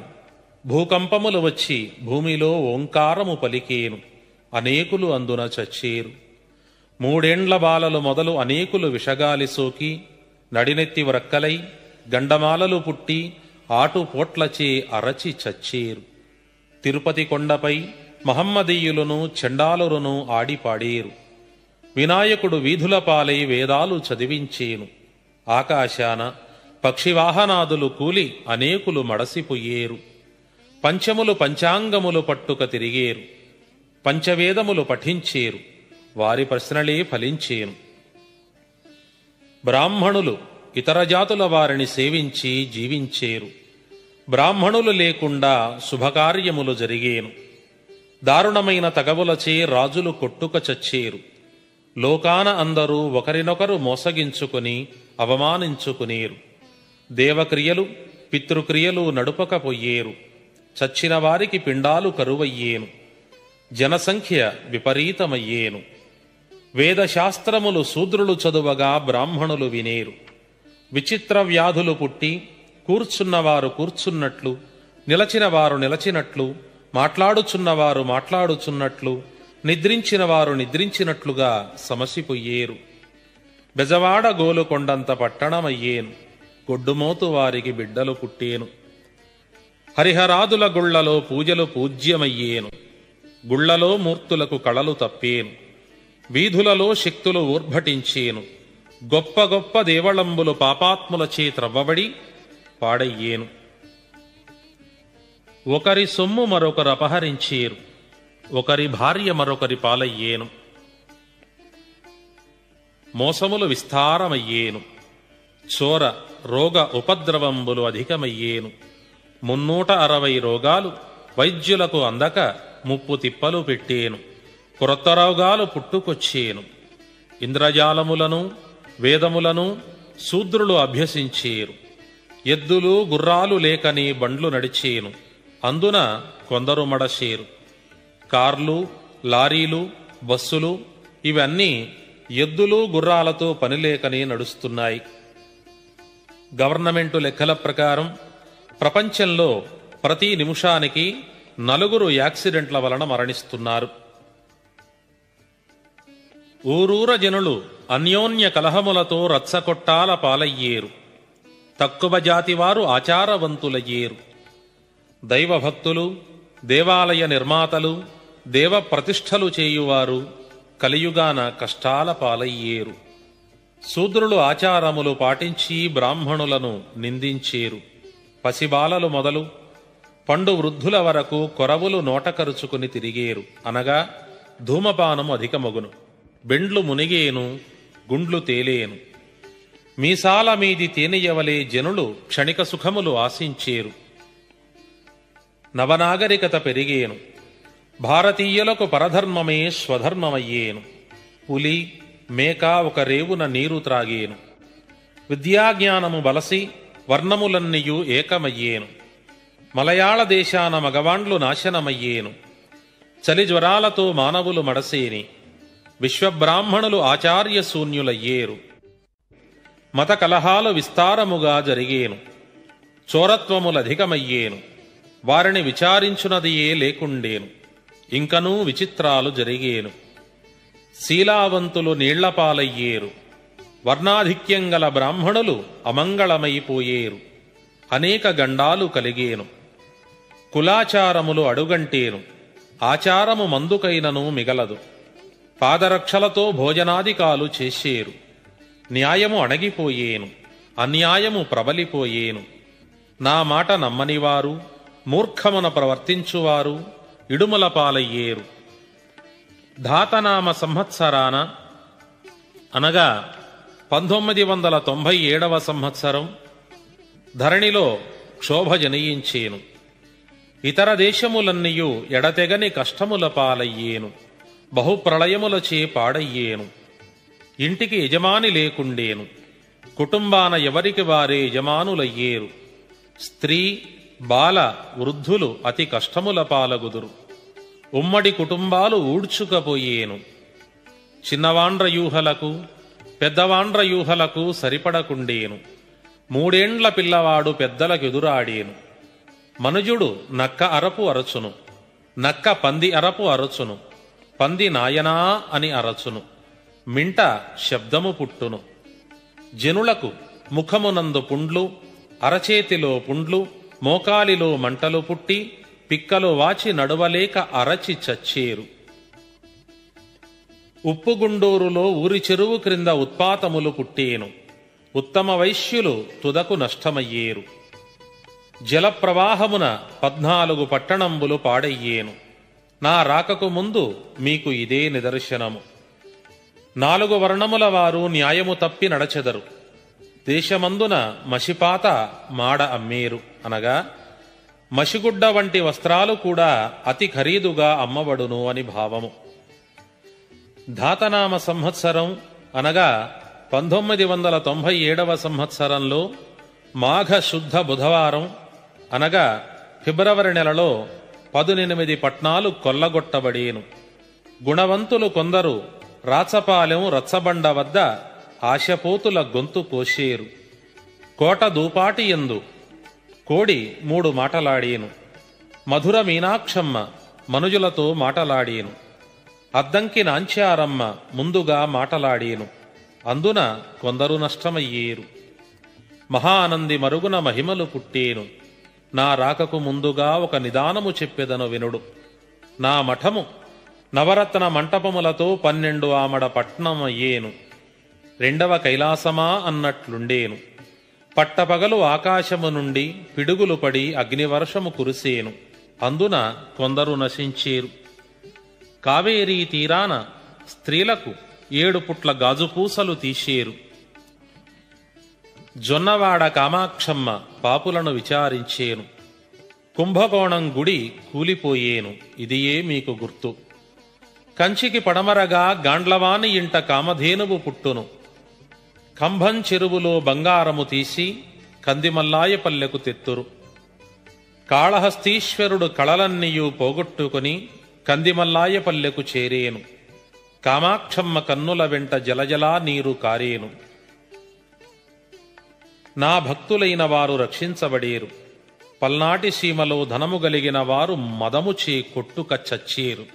భూకంపములు వచ్చి భూమిలో ఓంకారము పలికేను. అనేకులు అందున చచ్చేరు. మూడేండ్ల బాలలు మొదలు అనేకులు విషగాలి సోకి నడినెత్తి వ్రక్కలై గండమాలలు పుట్టి ఆటుపోట్లచే అరచి చచ్చేరు. తిరుపతి కొండపై మహమ్మదీయులను చండాలులను ఆడిపాడేరు. వినాయకుడు వీధుల పాలై వేదాలు చదివించేను. ఆకాశాన పక్షివాహనాదులు కూలి అనేకులు మడసిపోయేరు. పంచములు పంచాంగములు పట్టుక తిరిగేరు. పంచవేదములు పఠించేరు. వారి ప్రశ్నలే ఫలించేను. బ్రాహ్మణులు ఇతర జాతుల వారిని సేవించి జీవించేరు. బ్రాహ్మణులు లేకుండా శుభకార్యములు జరిగేను. దారుణమైన తగవులచే రాజులు కొట్టుక చచ్చేరు. లోకాన అందరూ ఒకరినొకరు మోసగించుకుని అవమానించుకునేరు. దేవక్రియలు పితృక్రియలు నడుపకపోయేరు. చచ్చిన వారికి పిండాలు కరువయ్యేను. జనసంఖ్య విపరీతమయ్యేను. వేదశాస్త్రములు శూద్రులు చదువగా బ్రాహ్మణులు వినేరు. విచిత్ర వ్యాధులు పుట్టి కూర్చున్నవారు కూర్చున్నట్లు, నిలచినవారు నిలచినట్లు, మాట్లాడుచున్నవారు మాట్లాడుచున్నట్లు, నిద్రించినవారు నిద్రించినట్లుగా సమసిపోయేరు. బెజవాడ గోలుకొండంత పట్టణమయ్యేను. గొడ్డుమోతు వారికి బిడ్డలు పుట్టేను. హరిహరాదుల గుళ్లలో పూజలు పూజ్యమయ్యేను. గుళ్లలో మూర్తులకు కళలు తప్పేను. వీధులలో శక్తులు ఊర్భటించేను. గొప్ప గొప్ప దేవళంబులు పాపాత్ములచే త్రవ్వబడి పాడయ్యేను. ఒకరి సొమ్ము మరొకరు అపహరించేరు. ఒకరి భార్య మరొకరి పాలయ్యేను. మోసములు విస్తారమయ్యేను. చోర రోగ ఉపద్రవంబులు అధికమయ్యేను. 360 రోగాలు వైద్యులకు అందక ముప్పు తిప్పలు పెట్టేను. క్రొత్త రోగాలు పుట్టుకొచ్చేను. ఇంద్రజాలములను వేదములను శూద్రులు అభ్యసించేరు. ఎద్దులు గుర్రాలు లేకని బండ్లు నడిచేను. అందున కొందరు మడసేరు. కార్లు లారీలు బస్సులు ఇవన్నీ ఎద్దులు గుర్రాలతో పనిలేకని నడుస్తున్నాయి. గవర్నమెంటు లెక్కల ప్రకారం ప్రపంచంలో ప్రతి నిమిషానికి 4 యాక్సిడెంట్ల వలన మరణిస్తున్నారు. ఊరూర జనులు అన్యోన్య కలహములతో రచ్చకొట్టాల పాలయ్యేరు. తక్కువ జాతివారు ఆచారవంతులయ్యేరు. దైవభక్తులు దేవాలయ నిర్మాతలు దేవ ప్రతిష్టలు చేయువారు కలియుగాన కష్టాల పాలయ్యేరు. శూద్రులు ఆచారములు పాటించి బ్రాహ్మణులను నిందించేరు. పసిబాలలు మొదలు పండు వృద్ధుల వరకు కొరవులు నోటకరుచుకుని తిరిగేరు. అనగా ధూమపానము అధికమగును. బెండ్లు మునిగేను. గుండ్లు తేలేను. మీసాల మీది తేనెయవలే జనులు క్షణిక సుఖములు ఆశించేరు. నవనాగరికత పెరిగేను. భారతీయులకు పరధర్మమే స్వధర్మమయ్యేను. పులి మేక ఒక రేవున నీరు త్రాగేను. విద్యాజ్ఞానము బలసి వర్ణములన్నీయు ఏకమయ్యేను. మలయాళ దేశాన మగవాండ్లు నాశనమయ్యేను. చలి జ్వరాలతో మానవులు మడసేని. విశ్వబ్రాహ్మణులు ఆచార్య శూన్యులయ్యేరు. మత కలహాలు విస్తారముగా జరిగేను. చోరత్వములధికమయ్యేను. వారిని విచారించునదియే లేకుండేను. ఇంకనూ విచిత్రాలు జరిగేను. శీలావంతులు నీళ్లపాలయ్యేరు. వర్ణాధిక్యం గల బ్రాహ్మణులు అమంగళమైపోయేరు. అనేక గండాలు కలిగేను. కులాచారములు అడుగంటేను. ఆచారము మందుకైనను మిగలదు. పాదరక్షలతో భోజనాదికాలు చేసేరు. న్యాయము అణగిపోయేను. అన్యాయము ప్రబలిపోయేను. నా మాట నమ్మనివారు మూర్ఖమున ప్రవర్తించువారు ఇడుమల పాలయ్యేరు. ధాతనామ సంవత్సరాన అనగా 1997వ సంవత్సరం ధరణిలో క్షోభ జనయించేను. ఇతర దేశములన్నీయు ఎడతెగని కష్టముల పాలయ్యేను. బహుప్రళయములచే పాడయ్యేను. ఇంటికి యజమాని లేకుండేను. కుటుంబాన ఎవరికి వారే యజమానులయ్యేరు. స్త్రీ బాల వృద్ధులు అతి కష్టముల పాలగుదురు. ఉమ్మడి కుటుంబాలు ఊడ్చుకపోయేను. చిన్నవాండ్రయూహలకు పెద్దవాండ్రయూహలకు సరిపడకుండేను. 3 ఏండ్ల పిల్లవాడు పెద్దలకెదురాడేను. మనుజుడు నక్క అరపు అరచును. నక్క పంది అరపు అరచును. పంది నాయనా అని అరచును. మింట శబ్దము పుట్టును. జనులకు ముఖమునందు పుండ్లు, అరచేతిలో పుండ్లు, మోకాలిలో మంటలు పుట్టి పిక్కలు వాచి నడువలేక అరచి చచ్చేరు. ఉప్పుగుండూరులో ఊరి చెరువు క్రింద ఉత్పాతములు పుట్టేను. ఉత్తమ వైశ్యులు తుదకు నష్టమయ్యేరు. జలప్రవాహమున 14 పట్టణంబులు పాడయ్యేను. నా రాకకు ముందు మీకు ఇదే నిదర్శనము. 4 వర్ణముల వారు న్యాయము తప్పి నడచెదరు. దేశమందున మసిపాత మాడ అమ్మేరు, అనగా మసిగుడ్డ వంటి వస్త్రాలు కూడా అతి ఖరీదుగా అమ్మబడును అని భావము. ధాతనామ సంవత్సరం అనగా 1997వ సంవత్సరంలో మాఘ శుద్ధ బుధవారం అనగా ఫిబ్రవరి నెలలో 18 పట్నాలు కొల్లగొట్టబడేను. గుణవంతులు కొందరు రాచపాలెం రచ్చబండ వద్ద ఆశపోతుల గొంతు కోసేరు. కోట దూపాటి యందు కోడి 3 మాటలాడేను. మధుర మీనాక్షమ్మ మనుజులతో మాటలాడేను. అద్దంకి నాంచారమ్మ ముందుగా మాటలాడేను. అందున కొందరు నష్టమయ్యేరు. మహానంది మరుగున మహిమలు పుట్టేను. నా రాకకు ముందుగా ఒక నిదానము చెప్పెదను వినుడు. నా మఠము నవరత్న మంటపములతో 12 ఆమడ పట్నమయ్యేను. 2వ కైలాసమా అన్నట్లుండేను. పట్టపగలు ఆకాశము నుండి పిడుగులు పడి అగ్నివర్షము కురిసేను. అందున కొందరు నశించేరు. కావేరీ తీరాన స్త్రీలకు 7 పుట్ల గాజుపూసలు తీసేరు. జొన్నవాడ కామాక్షమ్మ పాపులను విచారించేను. కుంభకోణం గుడి కూలిపోయేను. ఇదియే మీకు గుర్తు. కంచికి పడమరగా గాండ్లవాని ఇంట కామధేనువు పుట్టును. కంభం చెరువులో బంగారము తీసి కందిమల్లాయపల్లెకు తెత్తురు. కాళహస్తీశ్వరుడు కళలన్నీయూ పోగొట్టుకుని కందిమల్లాయపల్లెకు చేరేను. కామాక్షమ్మ కన్నుల వెంట జలజలా నీరు కారేను. నా భక్తులైన వారు రక్షించబడేరు. పల్నాటి సీమలో ధనము గలిగిన వారు మదముచే కొట్టుక చచ్చేరు.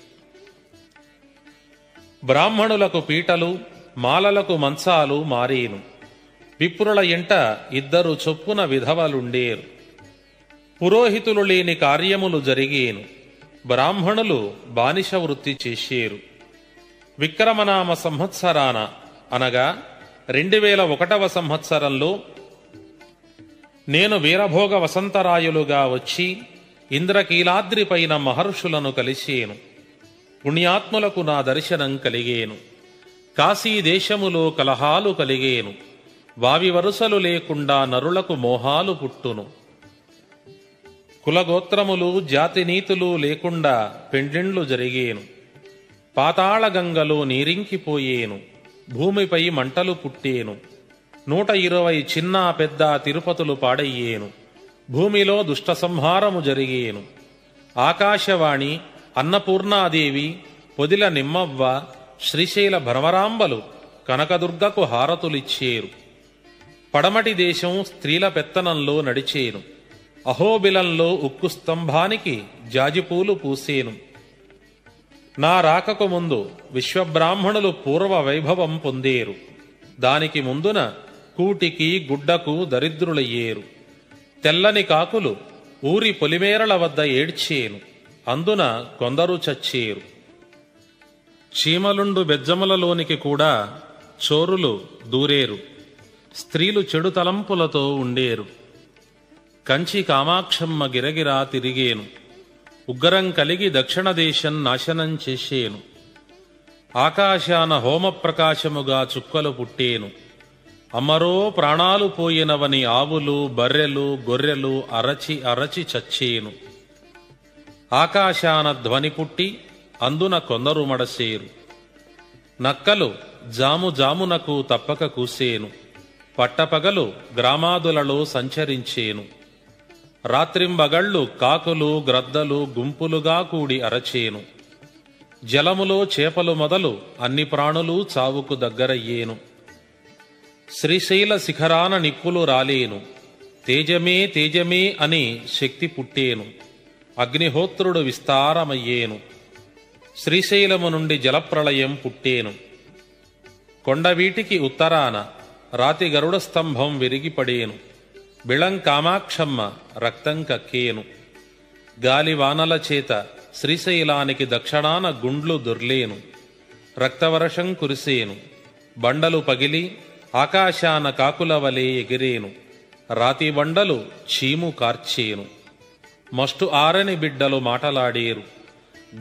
బ్రాహ్మణులకు పీటలు, మాలలకు మంచాలు మారేను. విప్రుల ఇంట 2 చొప్పున విధవలుండేరు. పురోహితులు లేని కార్యములు జరిగేను. బ్రాహ్మణులు బానిస వృత్తి చేసేరు. విక్రమనామ సంవత్సరాన అనగా 2001వ సంవత్సరంలో నేను వీరభోగ వసంతరాయులుగా వచ్చి ఇంద్రకీలాద్రిపైన మహర్షులను కలిసేను. పుణ్యాత్ములకు నా దర్శనం కలిగేను. కాశీదేశములో కలహాలు కలిగేను. వావి వరుసలు లేకుండా నరులకు మోహాలు పుట్టును. కులగోత్రములు జాతినీతులు లేకుండా పెండ్లిండ్లు జరిగేను. పాతాళగంగలో నీరింకిపోయేను. భూమిపై మంటలు పుట్టేను. 120 చిన్న పెద్ద తిరుపతులు పాడయ్యేను. భూమిలో దుష్ట సంహారము జరిగేను. ఆకాశవాణి, అన్నపూర్ణాదేవి, పొదిల నిమ్మవ్వ, శ్రీశైల భ్రమరాంబలు కనకదుర్గకు హారతులిచ్చేరు. పడమటి దేశం స్త్రీల పెత్తనంలో నడిచేను. అహోబిలంలో ఉక్కు స్తంభానికి జాజిపూలు పూసేను. నా రాకకు ముందు విశ్వబ్రాహ్మణులు పూర్వ వైభవం పొందేరు. దానికి ముందున కూటికి గుడ్డకు దరిద్రులయ్యేరు. తెల్లని కాకులు ఊరి పొలిమేరల వద్ద ఏడ్చేను. అందున కొందరు చచ్చేరు. చీమలుండు బెజ్జములలోనికి కూడా చోరులు దూరేరు. స్త్రీలు చెడు తలంపులతో ఉండేరు. కంచి కామాక్షమ్మ గిరగిరా తిరిగేను. ఉగ్గరం కలిగి దక్షిణ దేశం నాశనం చేసేను. ఆకాశాన హోమప్రకాశముగా చుక్కలు పుట్టేను. అమరో ప్రాణాలు పోయినవని ఆవులు, బర్రెలు, గొర్రెలు అరచి అరచి చచ్చేను. ఆకాశాన ధ్వని పుట్టి అందున కొందరు మడసేరు. నక్కలు జాము జామునకు తప్పక కూసేను. పట్టపగలు గ్రామాదులలో సంచరించేను. రాత్రింబగళ్ళు కాకులు, గ్రద్దలు గుంపులుగా కూడి అరచేను. జలములో చేపలు మొదలు అన్ని ప్రాణులు చావుకు దగ్గరయ్యేను. శ్రీశైల శిఖరాన నిప్పులు రాలేను. తేజమే తేజమే అని శక్తి పుట్టేను. అగ్నిహోత్రుడు విస్తారమయ్యేను. శ్రీశైలము నుండి జలప్రళయం పుట్టేను. కొండవీటికి ఉత్తరాన రాతి గరుడ స్తంభం విరిగిపడేను. బిళం కామాక్షమ్మ రక్తం కక్కేను. గాలివానల చేత శ్రీశైలానికి దక్షిణాన గుండ్లు దొర్లేను. రక్తవర్షం కురిసేను. బండలు పగిలి ఆకాశాన కాకుల వలె ఎగిరేను. రాతి బండలు చీము కార్చేను. మస్టు ఆరని బిడ్డలు మాటలాడేరు.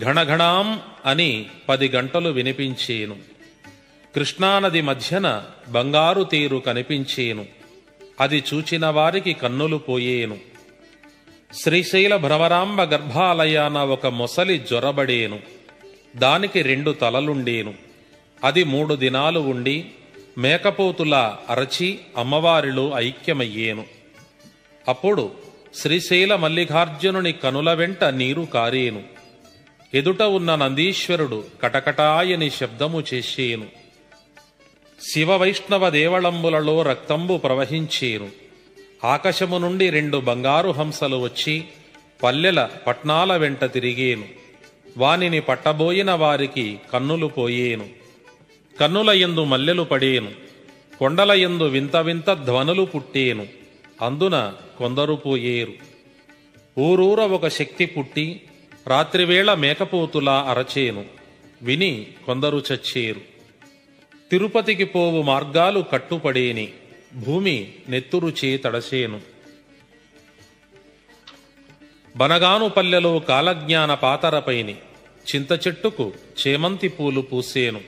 ఘణఘణాం అని 10 గంటలు వినిపించేను. కృష్ణానది మధ్యన బంగారు తీరు కనిపించేను. అది చూచిన వారికి కన్నులు పోయేను. శ్రీశైల భ్రమరాంబ గర్భాలయాన ఒక మొసలి జ్వరబడేను. దానికి 2 తలలుండేను. అది 3 దినాలు ఉండి మేకపోతులా అరచి అమ్మవారిలో ఐక్యమయ్యేను. అప్పుడు శ్రీశైల మల్లికార్జునుని కనుల వెంట నీరు కారేను. ఎదుట ఉన్న నందీశ్వరుడు కటకటాయని శబ్దము చేసేను. శివ వైష్ణవ దేవళంబులలో రక్తంబు ప్రవహించేను. ఆకాశము నుండి 2 బంగారు హంసలు వచ్చి పల్లెల పట్నాల వెంట తిరిగేను. వానిని పట్టబోయిన వారికి కన్నులు పోయేను. కన్నుల యందు మల్లెలు పడేను. కొండల యందు వింత వింత ధ్వనులు పుట్టేను. అందున కొందరు పోయేరు. ఊరూర ఒక శక్తి పుట్టి రాత్రివేళ మేకపోతులా అరచేను. విని కొందరు చచ్చేరు. తిరుపతికి పోవు మార్గాలు కట్టుపడేని. భూమి నెత్తురుచే తడసేను. బనగాను పల్లెలో కాలజ్ఞాన పాతరపైని చింత చెట్టుకు చేమంతి పూలు పూసేను.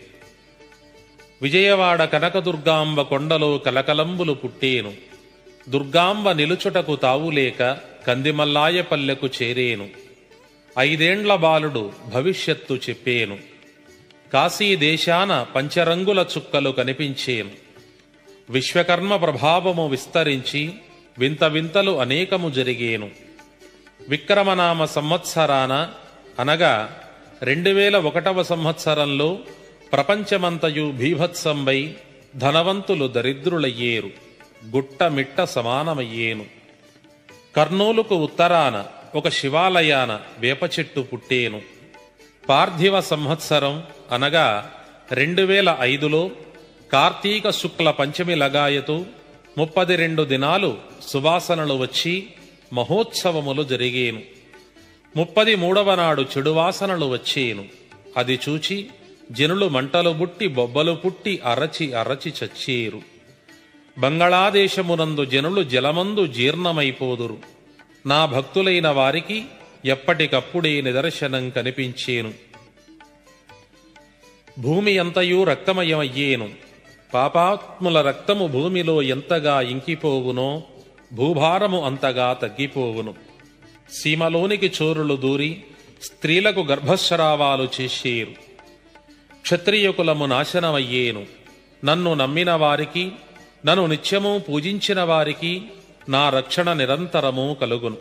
విజయవాడ కనకదుర్గాంబ కొండలో కలకలంబులు పుట్టేను. దుర్గాంబ నిలుచుటకు తావులేక కందిమల్లాయ పల్లెకు చేరేను. 5 ఏండ్ల బాలుడు భవిష్యత్తు చెప్పేను. కాశీ దేశాన పంచరంగుల చుక్కలు కనిపించేను. విశ్వకర్మ ప్రభావము విస్తరించి వింత వింతలు అనేకము జరిగేను. విక్రమనామ సంవత్సరాన అనగా 2001వ సంవత్సరంలో ప్రపంచమంతయు భీభత్సంబై ధనవంతులు దరిద్రులయ్యేరు. గుట్టమిట్ట సమానమయ్యేను. కర్నూలుకు ఉత్తరాన ఒక శివాలయాన వేప చెట్టు పుట్టేను. పార్థివ సంవత్సరం అనగా 2005లో కార్తీక శుక్ల పంచమి లగాయతు 32 దినాలు సువాసనలు వచ్చి మహోత్సవములు జరిగేను. 33వ నాడు చెడువాసనలు వచ్చేను. అది చూచి జనులు మంటలు బుట్టి బొబ్బలు పుట్టి అరచి అరచి చచ్చేరు. బంగాళాదేశమునందు జనులు జలమందు జీర్ణమైపోదురు. నా భక్తులైన వారికి ఎప్పటికప్పుడే నిదర్శనం కనిపించేను. భూమి అంతయు రక్తమయమయ్యేను. పాపాత్ముల రక్తము భూమిలో ఎంతగా ఇంకిపోవునో భూభారము అంతగా తగ్గిపోవును. సీమలోనికి చోరులు దూరి స్త్రీలకు గర్భస్రావాలు చేసేరు. క్షత్రియుకులము నాశనమయ్యేను. నన్ను నమ్మిన వారికి, నన్ను నిత్యము పూజించిన వారికి నా రక్షణ నిరంతరము కలుగును.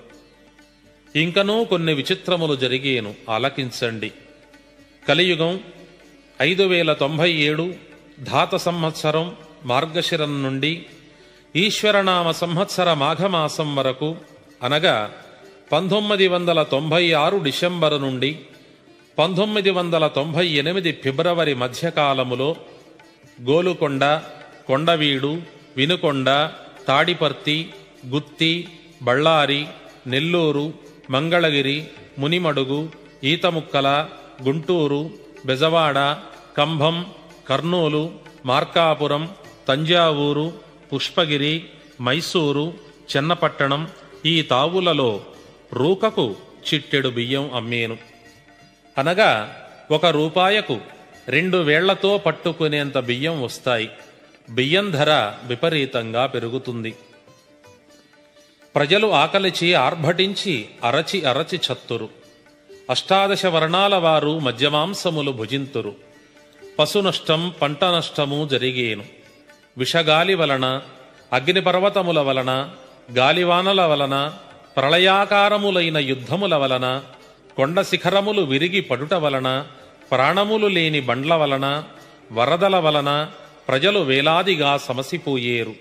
ఇంకనూ కొన్ని విచిత్రములు జరిగేను, ఆలకించండి. కలియుగం 5097 ధాత సంవత్సరం మార్గశిరం నుండి ఈశ్వరనామ సంవత్సర మాఘమాసం వరకు అనగా 1996 డిసెంబరు నుండి 1998 ఫిబ్రవరి మధ్యకాలములో గోలుకొండ, కొండవీడు, వినుకొండ, తాడిపర్తి, గుత్తి, బళ్ళారి, నెల్లూరు, మంగళగిరి, మునిమడుగు, ఈతముక్కల, గుంటూరు, బెజవాడ, కంభం, కర్నూలు, మార్కాపురం, తంజావూరు, పుష్పగిరి, మైసూరు, చెన్నపట్టణం ఈ తావులలో రూకకు చిట్టెడు బియ్యం అమ్మేను. అనగా 1 రూపాయకు 2 వేళ్లతో పట్టుకునేంత బియ్యం వస్తాయి. బియ్యం ధర విపరీతంగా పెరుగుతుంది. ప్రజలు ఆకలిచి ఆర్భటించి అరచి అరచి చత్తురు. 18 వర్ణాల వారు మద్యమాంసములు భుజింతురు. పశు నష్టం, పంట నష్టము జరిగేను. విషగాలి వలన, అగ్నిపర్వతముల వలన, గాలివానల వలన, ప్రళయాకారములైన యుద్ధముల వలన, కొండ శిఖరములు విరిగి పడుట వలన, ప్రాణములు లేని బండ్ల వలన, వరదల వలన ప్రజలు వేలాదిగా సమసిపోయేరు.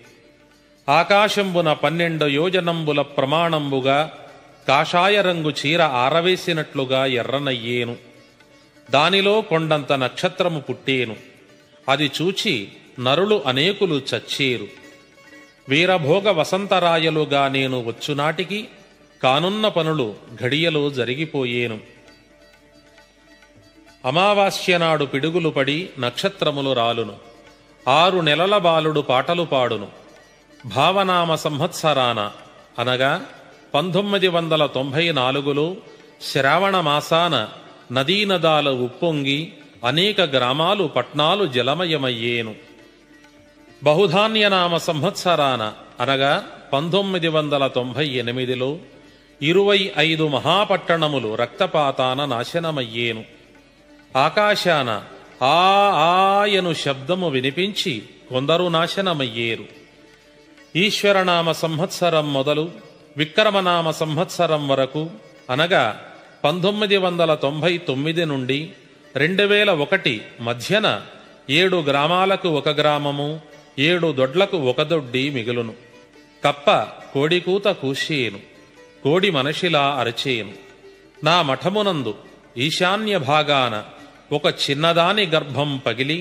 ఆకాశంబున 12 యోజనంబుల ప్రమాణంబుగా కాషాయ రంగు చీర ఆరవేసినట్లుగా ఎర్రనయ్యేను. దానిలో కొండంత నక్షత్రము పుట్టేను. అది చూచి నరులు అనేకులు చచ్చేరు. వీరభోగ వసంతరాయలుగా నేను వచ్చునాటికి కానున్న పనులు ఘడియలో జరిగిపోయేను. అమావాస్యనాడు పిడుగులు పడి నక్షత్రములు రాలును. 6 నెలల బాలుడు పాటలు పాడును. భావనామ సంవత్సరాన అనగా 1994లో శ్రావణ మాసాన నదీనదాలు ఉప్పొంగి అనేక గ్రామాలు పట్నాలు జలమయమయ్యేను. బహుధాన్యనామ సంవత్సరాన అనగా 1998లో 25 మహాపట్టణములు రక్తపాతాన నాశనమయ్యేను. ఆకాశాన ఆయను శబ్దము వినిపించి కొందరు నాశనమయ్యేరు. ఈశ్వరనామ సంవత్సరం మొదలు విక్రమనామ సంవత్సరం వరకు అనగా 1999 నుండి 2001 మధ్యన 7 గ్రామాలకు 1 గ్రామము, 7 దొడ్లకు 1 దొడ్డి మిగులును. కప్ప కోడికూత కూసేను, కోడి మనిషిలా అరచేను. నా మఠమునందు ఈశాన్య భాగాన ఒక చిన్నదాని గర్భం పగిలి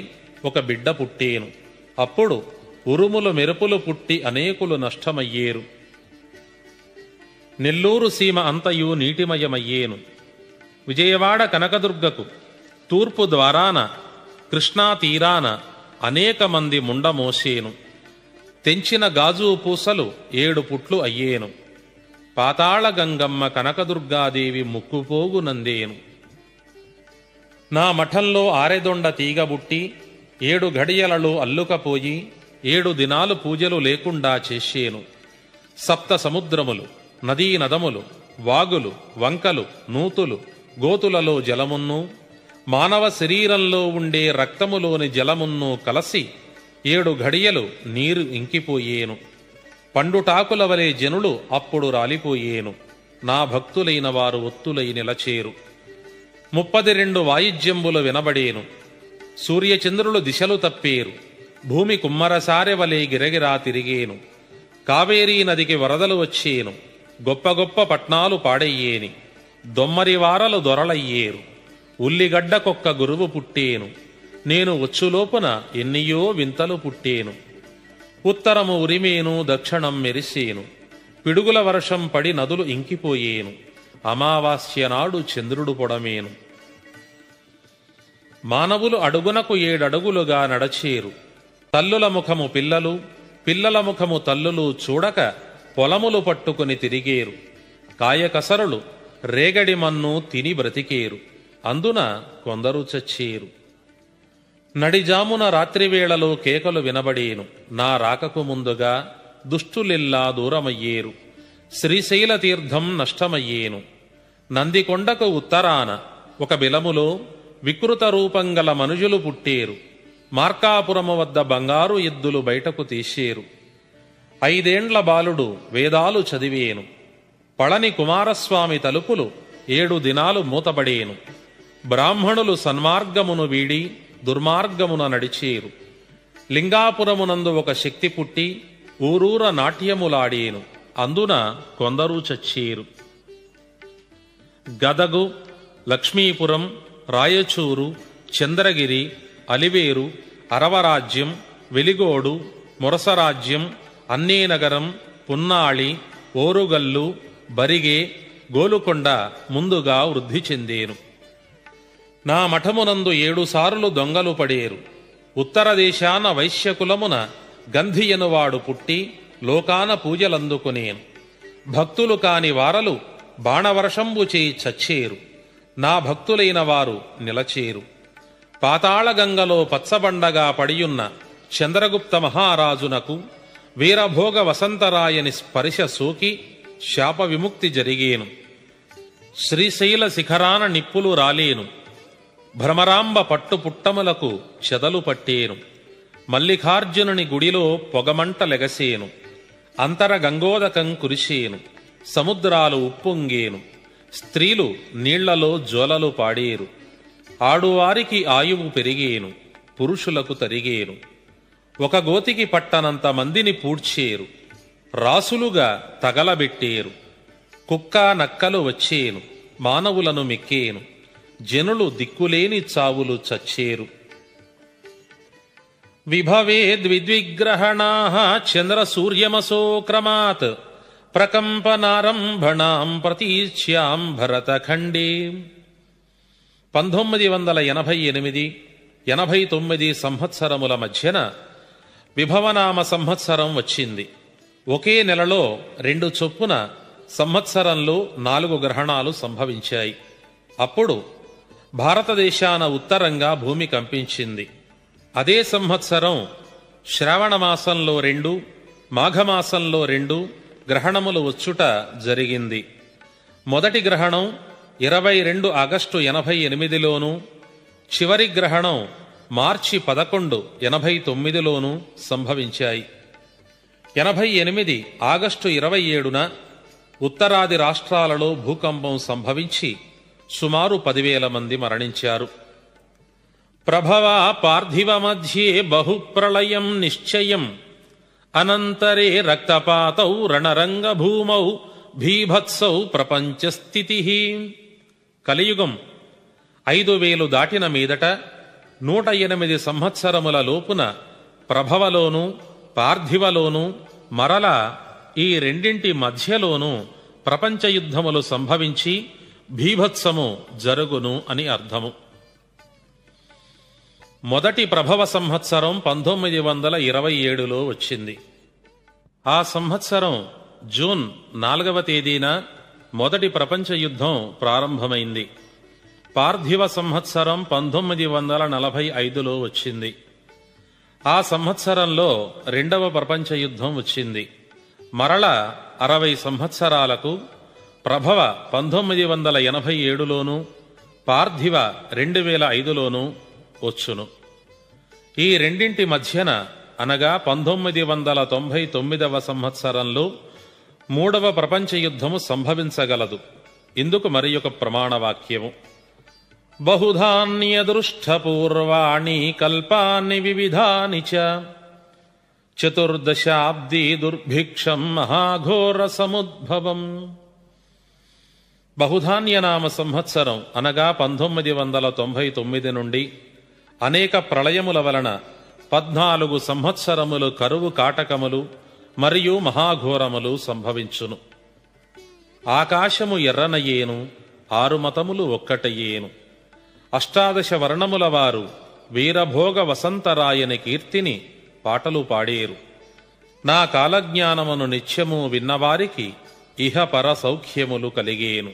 ఒక బిడ్డ పుట్టేను. అప్పుడు ఉరుములు మెరుపులు పుట్టి అనేకులు నష్టమయ్యేరు. నెల్లూరు సీమ అంతయు నీటిమయమయ్యేను. విజయవాడ కనకదుర్గకు తూర్పు ద్వారాన కృష్ణా తీరాన అనేక మంది ముండమోసేను. తెంచిన గాజు పూసలు 7 పుట్లు అయ్యేను. పాతాళ గంగమ్మ కనకదుర్గాదేవి ముక్కుపోగు నందేను. నా మఠంలో ఆరెదొండ తీగబుట్టి 7 ఘడియలలో అల్లుకపోయి 7 దినాలు పూజలు లేకుండా చేసేను. 7 సముద్రములు, నదీ నదములు, వాగులు, వంకలు, నూతులు, గోతులలో జలమున్ను, మానవ శరీరంలో ఉండే రక్తములోని జలమున్ను కలసి 7 ఘడియలు నీరు ఇంకిపోయేను. పండుటాకుల వలె జనులు అప్పుడు రాలిపోయేను. నా భక్తులైన వారు ఒత్తులై నిలచేరు. 32 వాయిద్యంబులు వినబడేను. సూర్యచంద్రులు దిశలు తప్పేరు. భూమి కుమ్మరసారె వలె గిరగిరా తిరిగేను. కావేరీ నదికి వరదలు వచ్చేను. గొప్ప గొప్ప పట్నాలు పాడయ్యేని. దొమ్మరివారలు దొరలయ్యేరు. ఉల్లిగడ్డకొక్క గురువు పుట్టేను. నేను వచ్చులోపున ఎన్నియో వింతలు పుట్టేను. ఉత్తరము ఉరిమేను, దక్షిణం మెరిసేను. పిడుగుల వర్షం పడి నదులు ఇంకిపోయేను. అమావాస్య నాడు చంద్రుడు పొడమేను. మానవులు అడుగునకు 7 అడుగులుగా నడచేరు. తల్లుల ముఖము పిల్లలు, పిల్లల ముఖము తల్లులు చూడక పొలములు పట్టుకుని తిరిగేరు. కాయకసరులు రేగడి మన్ను తిని బ్రతికేరు. అందున కొందరు చచ్చేరు. నడిజామున రాత్రివేళలో కేకలు వినబడేను. నా రాకకు ముందుగా దుష్టులెల్లా దూరమయ్యేరు. శ్రీశైల తీర్థం నష్టమయ్యేను. నందికొండకు ఉత్తరాన ఒక బిలములో వికృత రూపంగల మనుజులు పుట్టేరు. మార్కాపురము వద్ద బంగారు ఎద్దులు బయటకు తీసేరు. 5 ఏండ్ల బాలుడు వేదాలు చదివేను. పళని కుమారస్వామి తలుపులు 7 దినాలు మూతబడేను. బ్రాహ్మణులు సన్మార్గమును వీడి దుర్మార్గమున నడిచేరు. లింగాపురమునందు ఒక శక్తి పుట్టి ఊరూర నాట్యములాడేను. అందున కొందరు చచ్చేరు. గదగు, లక్ష్మీపురం, రాయచూరు, చంద్రగిరి, అలివేరు, అరవరాజ్యం, వెలిగోడు, మురసరాజ్యం, అన్నేనగరం, పున్నాళి, ఓరుగల్లు, బరిగే, గోలుకొండ ముందుగా వృద్ధి చెందేను. నా మఠమునందు 7 సార్లు దొంగలు పడేరు. ఉత్తర దేశాన వైశ్యకులమున గంధియనువాడు పుట్టి లోకాన పూజలందుకునేను. భక్తులు కాని వారలు బాణవర్షంబు చేయి చచ్చేరు. నా భక్తులైన వారు నిలచేరు. పాతాళగంగలో పచ్చబండగా పడియున్న చంద్రగుప్త మహారాజునకు వీరభోగ వసంతరాయని స్పర్శ సోకి శాప విముక్తి జరిగేను. శ్రీశైల శిఖరాన నిప్పులు రాలేను. భ్రమరాంబ పట్టు పుట్టములకు చెదలు పట్టేను. మల్లికార్జునుని గుడిలో పొగమంట లెగసేను. అంతర గంగోదకం కురిసేను. సముద్రాలు ఉప్పొంగేను. స్త్రీలు నీళ్లలో జోలలు పాడేరు. ఆడువారికి ఆయువు పెరిగేను. పురుషులకు తరిగేను. ఒక గోతికి పట్టనంత మందిని పూడ్చేరు. రాసులుగా తగలబెట్టేరు. కుక్క నక్కలు వచ్చేను. మానవులను మెక్కేను. జనులు దిక్కులేని చావులు చచ్చేరు. విభవేద్విద్విగ్రహణాః చంద్రసూర్యమసోక్రమాత్ ప్రకంపనారంభణాం ప్రతీచ్యాం భరతఖండే. 1988-89 సంవత్సరముల మధ్యన విభవనామ సంవత్సరం వచ్చింది. ఒకే నెలలో 2 చొప్పున సంవత్సరంలో 4 గ్రహణాలు సంభవించాయి. అప్పుడు భారతదేశాన ఉత్తరంగా భూమి కంపించింది. అదే సంవత్సరం శ్రావణమాసంలో 2, మాఘమాసంలో 2 గ్రహణములు వచ్చుట జరిగింది. మొదటి గ్రహణం 22 ఆగస్టు 88లోనూ, చివరి గ్రహణం మార్చి 11, 89లోనూ సంభవించాయి. 88 ఆగస్టు 27న ఉత్తరాది రాష్ట్రాలలో భూకంపం సంభవించి సుమారు 10,000 మంది మరణించారు. ప్రభవా పార్థివ మధ్యే బహుప్రళయం నిశ్చయం అనంతరే రక్తపాతౌ రణరంగ భూమౌ భీభత్సౌ ప్రపంచస్థితి. కలియుగం 5,000 దాటిన మీదట 108 సంవత్సరముల లోపున ప్రభవలోనూ పార్థివలోనూ మరల ఈ రెండింటి మధ్యలోనూ ప్రపంచ యుద్ధములు సంభవించి భీభత్సము జరుగును అని అర్థము. మొదటి ప్రభవ సంవత్సరం 1927లో వచ్చింది. ఆ సంవత్సరం జూన్ 4వ తేదీన మొదటి ప్రపంచ యుద్ధం ప్రారంభమైంది. పార్థివ సంవత్సరం 1945లో వచ్చింది. ఆ సంవత్సరంలో 2వ ప్రపంచ యుద్ధం వచ్చింది. మరల 60 సంవత్సరాలకు ప్రభవ 1987లోనూ పార్థివ 2005లోనూ వచ్చును. ఈ రెండింటి మధ్యన అనగా 1999వ సంవత్సరంలో 3వ ప్రపంచ యుద్ధము సంభవించగలదు. ఇందుకు మరి ఒక ప్రమాణవాక్యము: బహుధాన్యదృష్టపూర్వాణి కల్పాని వివిధాని చ చతుర్దశాబ్దీ దుర్భిక్షం మహాఘోర సముద్భవం. బహుధాన్యనామ సంవత్సరం అనగా 1999 నుండి అనేక ప్రళయముల వలన 14 సంవత్సరములు కరువు కాటకములు మరియు మహాఘోరములు సంభవించును. ఆకాశము ఎర్రనయ్యేను, 6 మతములు ఒక్కటయ్యేను. 18 వర్ణముల వారు వీరభోగ వసంతరాయని కీర్తిని పాటలు పాడేరు. నా కాలజ్ఞానమును నిత్యము విన్నవారికి ఇహ పర సౌఖ్యములు కలిగేను.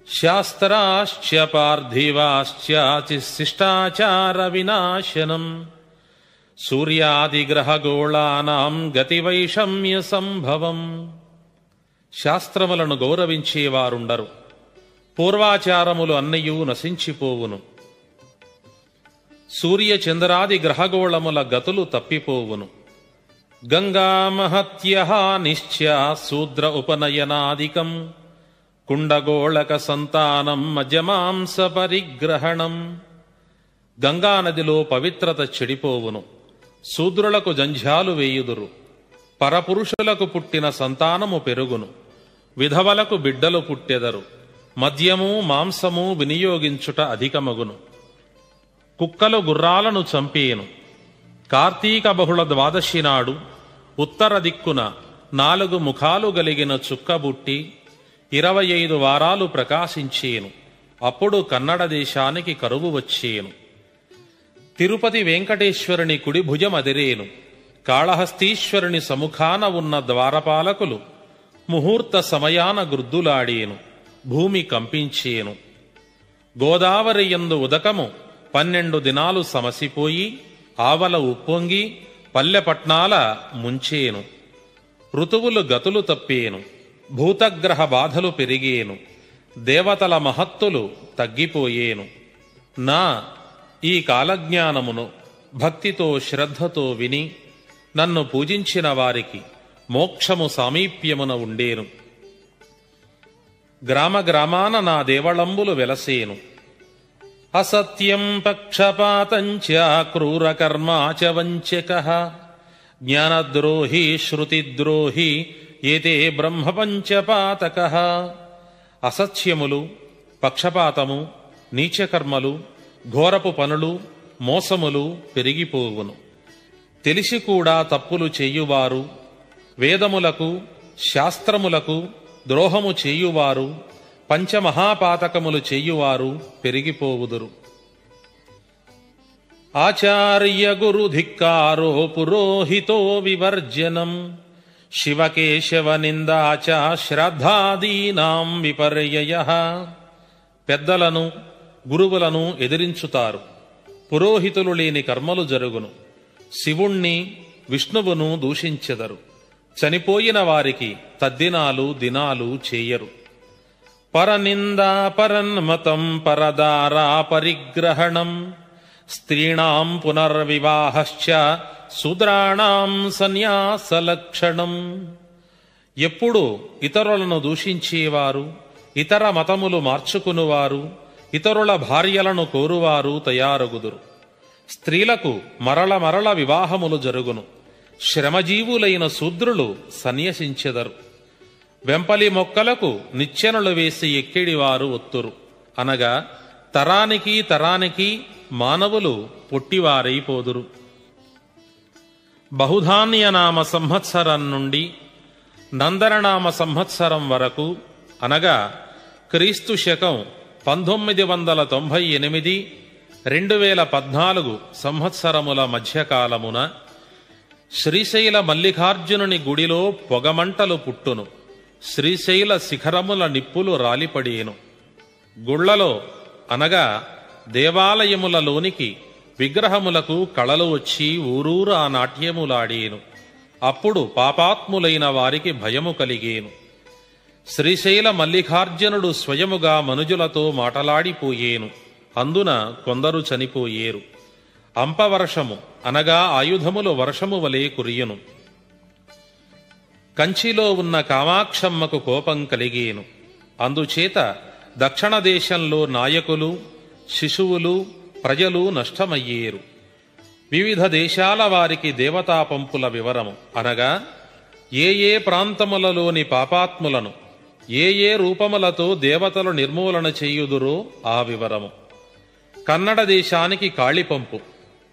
శాస్త్రాశ్చ పార్థివాశ్చాచి శిష్టాచార వినాశనం సూర్యాదిగ్రహగోళానాం గతివైషమ్య సంభవం. శాస్త్రములను గౌరవించేవారుండరు, పూర్వాచారములు అన్నయూ నశించిపోవును. సూర్యచంద్రాది గ్రహగోళముల గతులు తప్పిపోవును. గంగామహత్యః నిశ్చ శూద్ర ఉపనయనాదికం కుండగోళక సంతానం మజమాంస పరిగ్రహణం. గంగానదిలో పవిత్రత చెడిపోవును. శూద్రులకు జంఝాలు వేయుదురు. పరపురుషులకు పుట్టిన సంతానము పెరుగును. విధవలకు బిడ్డలు పుట్టెదరు. మద్యము మాంసము వినియోగించుట అధికమగును. కుక్కలు గుర్రాలను చంపేను. కార్తీక బహుళ ద్వాదశి నాడు ఉత్తర దిక్కున 4 ముఖాలు గలిగిన చుక్కబుట్టి 25 వారాలు ప్రకాశించేను. అప్పుడు కన్నడ దేశానికి కరువు వచ్చేను. తిరుపతి వెంకటేశ్వరుని కుడి భుజం అదిరేను. కాళహస్తీశ్వరుని సముఖాన ఉన్న ద్వారపాలకులు ముహూర్త సమయాన గుర్దులాడేను. భూమి కంపించేను. గోదావరి యందు ఉదకము 12 దినాలు సమసిపోయి ఆవల ఉప్పొంగి పల్లెపట్నాల ముంచేను. ఋతువులు గతులు తప్పేను. భూతగ్రహ బాధలు పెరిగేను. దేవతల మహత్తులు తగ్గిపోయేను. నా ఈ కాలజ్ఞానమును భక్తితో శ్రద్ధతో విని నన్ను పూజించిన వారికి మోక్షము సామీప్యమున ఉండేను. గ్రామ గ్రామాన నా దేవళంబులు వెలసేను. అసత్యం పక్షపాతంచ క్రూరకర్మాచ వంచకః జ్ఞానద్రోహి శృతిద్రోహి ఏతే బ్రహ్మపంచపాతకః. అసత్యములు, పక్షపాతము, నీచకర్మలు, ఘోరపు పనులు, మోసములు పెరిగిపోవును. తెలిసి కూడా తప్పులు చేయువారు, వేదములకు శాస్త్రములకు ద్రోహము చేయువారు, పంచమహాపాతకములు చేయువారు పెరిగిపోవుదురు. ఆచార్య గురు ధిక్కారో పురోహితో వివర్జనం శివకేశవ నిందాచ శ్రద్ధాదీనాం విపర్యయః. పెద్దలను గురువులను ఎదిరించుతారు, పురోహితులు లేని కర్మలు జరుగును, శివుణ్ణి విష్ణువును దూషించెదరు, చనిపోయిన వారికి తద్దినాలు దినాలు చేయరు. పరనిందా పరన్మతం పరదారా పరిగ్రహణం స్త్రీణాం పునర్వివాహశ్చ శూద్రాణాం సన్యాసలక్షణం. ఎప్పుడు ఇతరులను దూషించేవారు, ఇతర మతములు మార్చుకునివారు, ఇతరుల భార్యలను కోరువారు తయారగుదురు. స్త్రీలకు మరల మరల వివాహములు జరుగును, శ్రమజీవులైన శూద్రులు సన్యసించెదరు. వెంపలి మొక్కలకు నిచ్చెనలు వేసి ఎక్కిడివారు ఒత్తురు, అనగా తరానికి తరానికి మానవులు పొట్టివారైపోదురు. బహుధాన్యనామ సంవత్సరం నుండి నందననామ సంవత్సరం వరకు, అనగా క్రీస్తు శకం 1998 2014 సంవత్సరముల మధ్యకాలమున శ్రీశైల మల్లికార్జునుని గుడిలో పొగమంటలు పుట్టును, శ్రీశైల శిఖరముల నిప్పులు రాలిపడేను. గుళ్లలో అనగా దేవాలయములలోనికి విగ్రహములకు కళలు వచ్చి ఊరూరా నాట్యములాడేను. అప్పుడు పాపాత్ములైన వారికి భయము కలిగేను. శ్రీశైల మల్లికార్జునుడు స్వయముగా మనుజులతో మాటలాడిపోయేను, అందున కొందరు చనిపోయేరు. అంపవర్షము అనగా ఆయుధములు వర్షము వలె కురియును. కంచిలో ఉన్న కామాక్షమ్మకు కోపం కలిగేను. అందుచేత దక్షిణ దేశంలో నాయకులు, శిశువులు, ప్రజలు నష్టమయ్యేరు. వివిధ దేశాల వారికి దేవతా పంపుల వివరము, అనగా ఏ ఏ ప్రాంతములలోని పాపాత్ములను ఏ ఏ రూపములతో దేవతలు నిర్మూలన చేయుదురో ఆ వివరము. కన్నడ దేశానికి కాళిపంపు,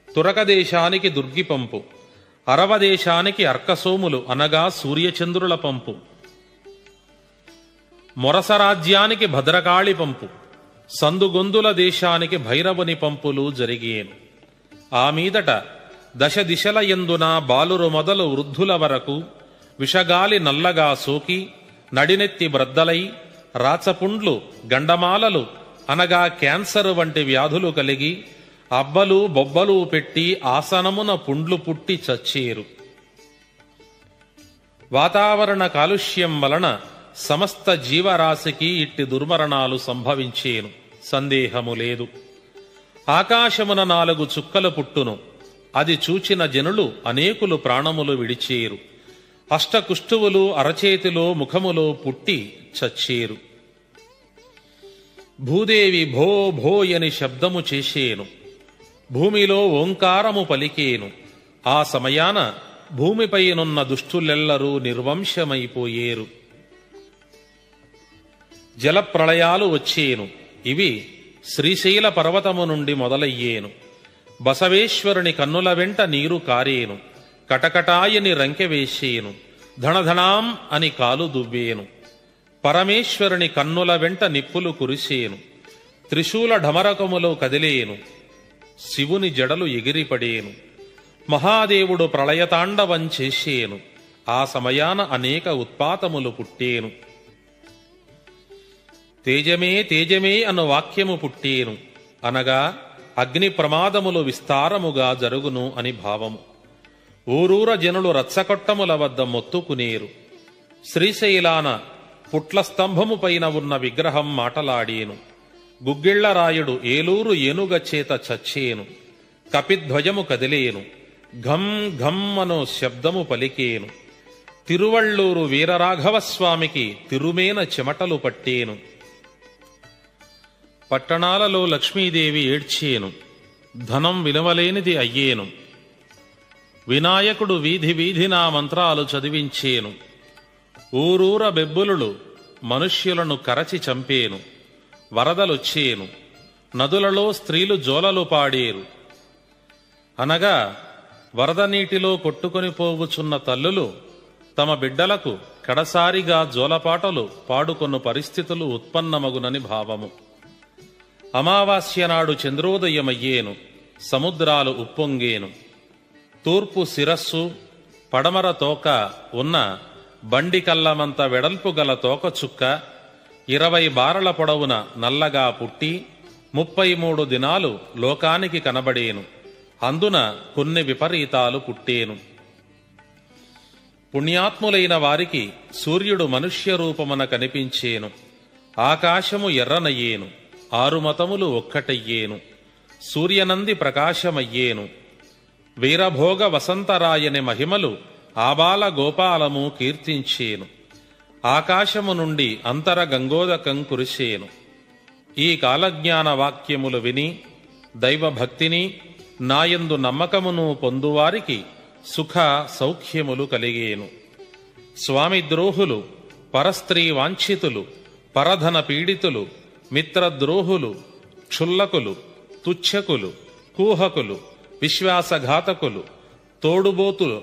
తురక దేశానికి దుర్గిపంపు, అరవ దేశానికి అర్కసోములు అనగా సూర్యచంద్రుల పంపు, మొరస రాజ్యానికి భద్రకాళి పంపు, సందుగొందుల దేశానికి భైరవుని పంపులు జరిగేను. ఆ మీదట దశ దిశల యందున బాలురు మొదలు వృద్ధుల వరకు విషగాలి నల్లగా సోకి నడినెత్తి బ్రద్దలై రాచపుండ్లు, గండమాలలు అనగా క్యాన్సర్ వంటి వ్యాధులు కలిగి అబ్బలు బొబ్బలు పెట్టి ఆసనమున పుండ్లు పుట్టి చచ్చేరు. వాతావరణ కాలుష్యం వలన సమస్త జీవరాశికి ఇట్టి దుర్మరణాలు సంభవించేను, సందేహము లేదు. ఆకాశమున 4 చుక్కలు పుట్టును, అది చూచిన జనులు అనేకులు ప్రాణములు విడిచేరు. అష్టకుష్టువులు అరచేతిలో ముఖములో పుట్టి చచ్చేరు. భూదేవి భో భోయని శబ్దము చేసేను, భూమిలో ఓంకారము పలికేను. ఆ సమయాన భూమిపైనున్న దుష్టులెల్లరూ నిర్వంశమైపోయేరు. జలప్రళయాలు వచ్చేను, ఇవి శ్రీశైల పర్వతము నుండి మొదలయ్యేను. బసవేశ్వరుని కన్నుల వెంట నీరు కారేను, కటకటాయని రంకె వేసేను, ధనధనాం అని కాలు దువ్వేను. పరమేశ్వరుని కన్నుల వెంట నిప్పులు కురిసేను, త్రిశూల ఢమరకములో కదిలేను, శివుని జడలు ఎగిరిపడేను. మహాదేవుడు ప్రళయతాండవం చేసేను, ఆ సమయాన అనేక ఉత్పాతములు పుట్టేను. తేజమే తేజమే అను వాక్యము పుట్టేను, అనగా అగ్ని ప్రమాదములు విస్తారముగా జరుగును అని భావము. ఊరూర జనులు రచ్చకొట్టముల వద్ద మొత్తుకునేరు. శ్రీశైలాన పుట్ల స్తంభము పైన ఉన్న విగ్రహం మాటలాడేను. గుగ్గిళ్లరాయుడు ఏలూరు ఏనుగ చేత చచ్చేను, కపిధ్వజము కదిలేను, ఘం ఘం అను శబ్దము పలికేను. తిరువళ్ళూరు వీరరాఘవస్వామికి తిరుమేన చెమటలు పట్టేను. పట్టణాలలో లక్ష్మీదేవి ఏడ్చేను, ధనం విలువలేనిది అయ్యేను. వినాయకుడు వీధి వీధినా మంత్రాలు చదివించేను. ఊరూర బెబ్బులుడు మనుష్యులను కరచి చంపేను. వరదలొచ్చేను, నదులలో స్త్రీలు జోలలు పాడేరు. అనగా వరద నీటిలో కొట్టుకొని పోగుచున్న తల్లులు తమ బిడ్డలకు కడసారిగా జోలపాటలు పాడుకొన్న పరిస్థితులు ఉత్పన్నమగునని భావము. అమావాస్య నాడు చంద్రోదయమయ్యేను, సముద్రాలు ఉప్పొంగేను. తూర్పు శిరస్సు, పడమర తోక ఉన్న బండి కల్లమంత వెడల్పు గల తోకచుక్క 20 బారల పొడవున నల్లగా పుట్టి 33 దినాలు లోకానికి కనబడేను. అందున కొన్ని విపరీతాలు పుట్టేను. పుణ్యాత్ములైన వారికి సూర్యుడు మనుష్య రూపమున కనిపించేను. ఆకాశము ఎర్రనయ్యేను, 6 మతములు ఒక్కటయ్యేను. సూర్యనంది ప్రకాశమయ్యేను. వీరభోగ వసంతరాయని మహిమలు ఆబాల గోపాలము కీర్తించేను. ఆకాశము నుండి అంతర గంగోదకం కురిసేను. ఈ కాలజ్ఞాన వాక్యములు విని దైవభక్తిని నాయందు నమ్మకమును పొందువారికి సుఖ సౌఖ్యములు కలిగేను. స్వామిద్రోహులు, పరస్త్రీ వాంఛితులు, పరధన పీడితులు, మిత్రద్రోహులు, క్షుల్లకులు, తుచ్చకులు, కూహకులు, విశ్వాసఘాతకులు, తోడుబోతులు,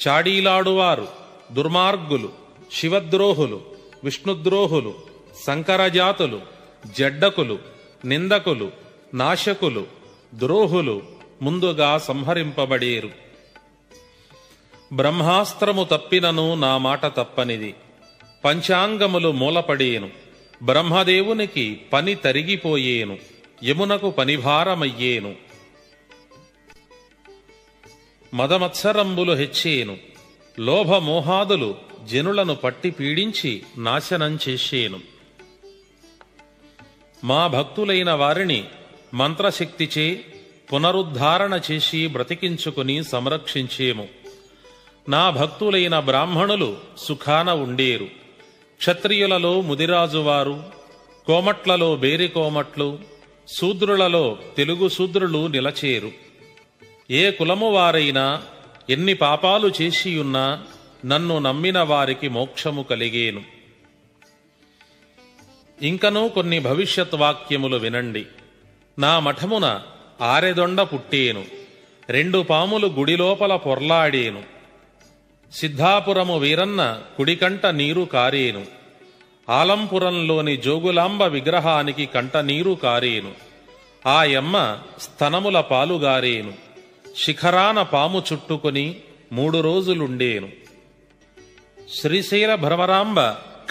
చాడీలాడువారు, దుర్మార్గులు, శివద్రోహులు, విష్ణుద్రోహులు, సంకరజాతులు, జడ్డకులు, నిందకులు, నాశకులు, ద్రోహులు ముందుగా సంహరింపబడేరు. బ్రహ్మాస్త్రము తప్పినను నా మాట తప్పనిది. పంచాంగములు మూలపడేను. బ్రహ్మదేవునికి పని తరిగిపోయేను. యమునకు పనిభారమయ్యేను. మదమత్సరంబులు హెచ్చేను. లోభమోహాదులు జనులను పట్టి పీడించి నాశనం చేసేను. మా భక్తులైన వారిని మంత్రశక్తిచే పునరుద్ధారణ చేసి బ్రతికించుకుని సంరక్షించేము. నా భక్తులైన బ్రాహ్మణులు సుఖాన ఉండేరు. క్షత్రియులలో ముదిరాజువారు, కోమట్లలో బేరికోమట్లు, శూద్రులలో తెలుగు శూద్రులు నిలచేరు. ఏ కులము వారైనా ఎన్ని పాపాలు చేసియున్నా నన్ను నమ్మిన వారికి మోక్షము కలిగేను. ఇంకనూ కొన్ని భవిష్యత్ వాక్యములు వినండి. నా మఠమున ఆరెదొండ పుట్టేను. 2 పాములు గుడిలోపల పొర్లాడేను. సిద్ధాపురము వీరన్న కుడికంట నీరు కారేను. ఆలంపురంలోని జోగులాంబ విగ్రహానికి కంట నీరు కారేను. ఆ యమ్మ స్తనముల పాలుగారేను. శిఖరాన పాము చుట్టుకొని 3 రోజులుండేను. శ్రీశైల భ్రమరాంబ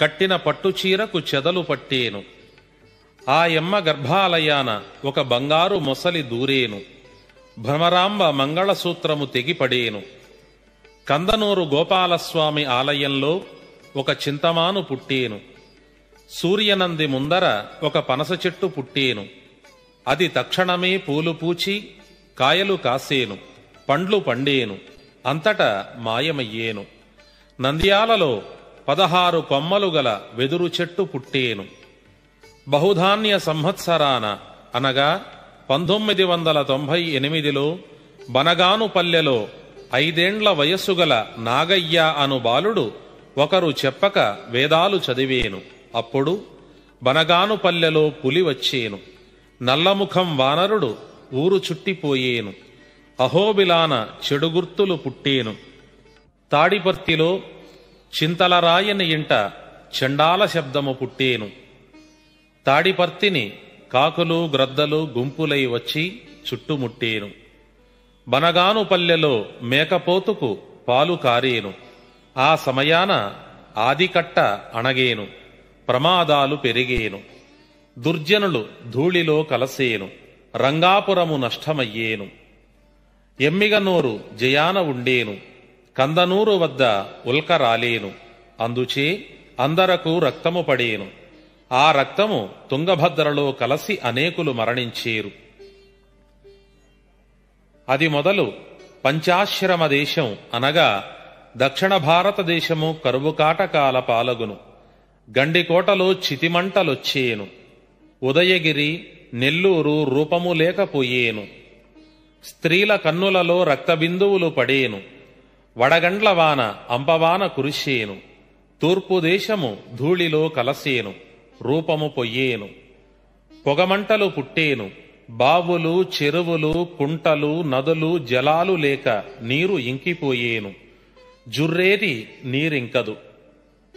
కట్టిన పట్టుచీరకు చెదలు పట్టేను. ఆ యమ్మ గర్భాలయాన ఒక బంగారు మొసలి దూరేను. భ్రమరాంబ మంగళసూత్రము తెగిపడేను. కందనూరు గోపాలస్వామి ఆలయంలో ఒక చింతమాను పుట్టేను. సూర్యనంది ముందర ఒక పనస చెట్టు పుట్టేను. అది తక్షణమే పూలు పూచి కాయలు కాసేను, పండ్లు పండేను, అంతటా మాయమయ్యేను. నంద్యాలలో 16 కొమ్మలు గల వెదురు చెట్టు పుట్టేను. బహుధాన్య సంవత్సరాన అనగా 1998లో బనగానుపల్లెలో 5 ఏండ్ల వయస్సుగల నాగయ్య అను బాలుడు ఒకరు చెప్పక వేదాలు చదివేను. అప్పుడు బనగానుపల్లెలో పులి వచ్చేను. నల్లముఖం వానరుడు ఊరు చుట్టిపోయేను. అహోబిలాన చెడుగుర్తులు పుట్టేను. తాడిపర్తిలో చింతలరాయని ఇంట చండాల శబ్దము పుట్టేను. తాడిపర్తిని కాకులు గ్రద్దలు గుంపులై వచ్చి చుట్టుముట్టేను. బనగానుపల్లెలో మేకపోతుకు పాలు కారేను. ఆ సమయాన ఆదికట్ట అణగేను. ప్రమాదాలు పెరిగేను. దుర్జనులు ధూళిలో కలసేను. రంగాపురము నష్టమయ్యేను. ఎమ్మిగనూరు జయాన ఉండేను. కందనూరు వద్ద ఉల్క రాలేను. అందుచే అందరకు రక్తము పడేను. ఆ రక్తము తుంగభద్రలో కలసి అనేకులు మరణించేరు. అది మొదలు పంచాశ్రమ దేశం అనగా దక్షిణ భారతదేశము కరువుకాటకాల పాలగును. గండికోటలో చితిమంటలొచ్చేను. ఉదయగిరి నెల్లూరు రూపము లేకపోయేను. స్త్రీల కన్నులలో రక్తబిందువులు పడేను. వడగండ్లవాన అంపవాన కురిసేను. తూర్పు దేశము ధూళిలో కలసేను. రూపము పొయ్యేను. పొగమంటలు పుట్టేను. బావులు, చెరువులు, కుంటలు, నదులు, జలాలు లేక నీరు ఇంకిపోయేను. జుర్రేది నీరింకదు.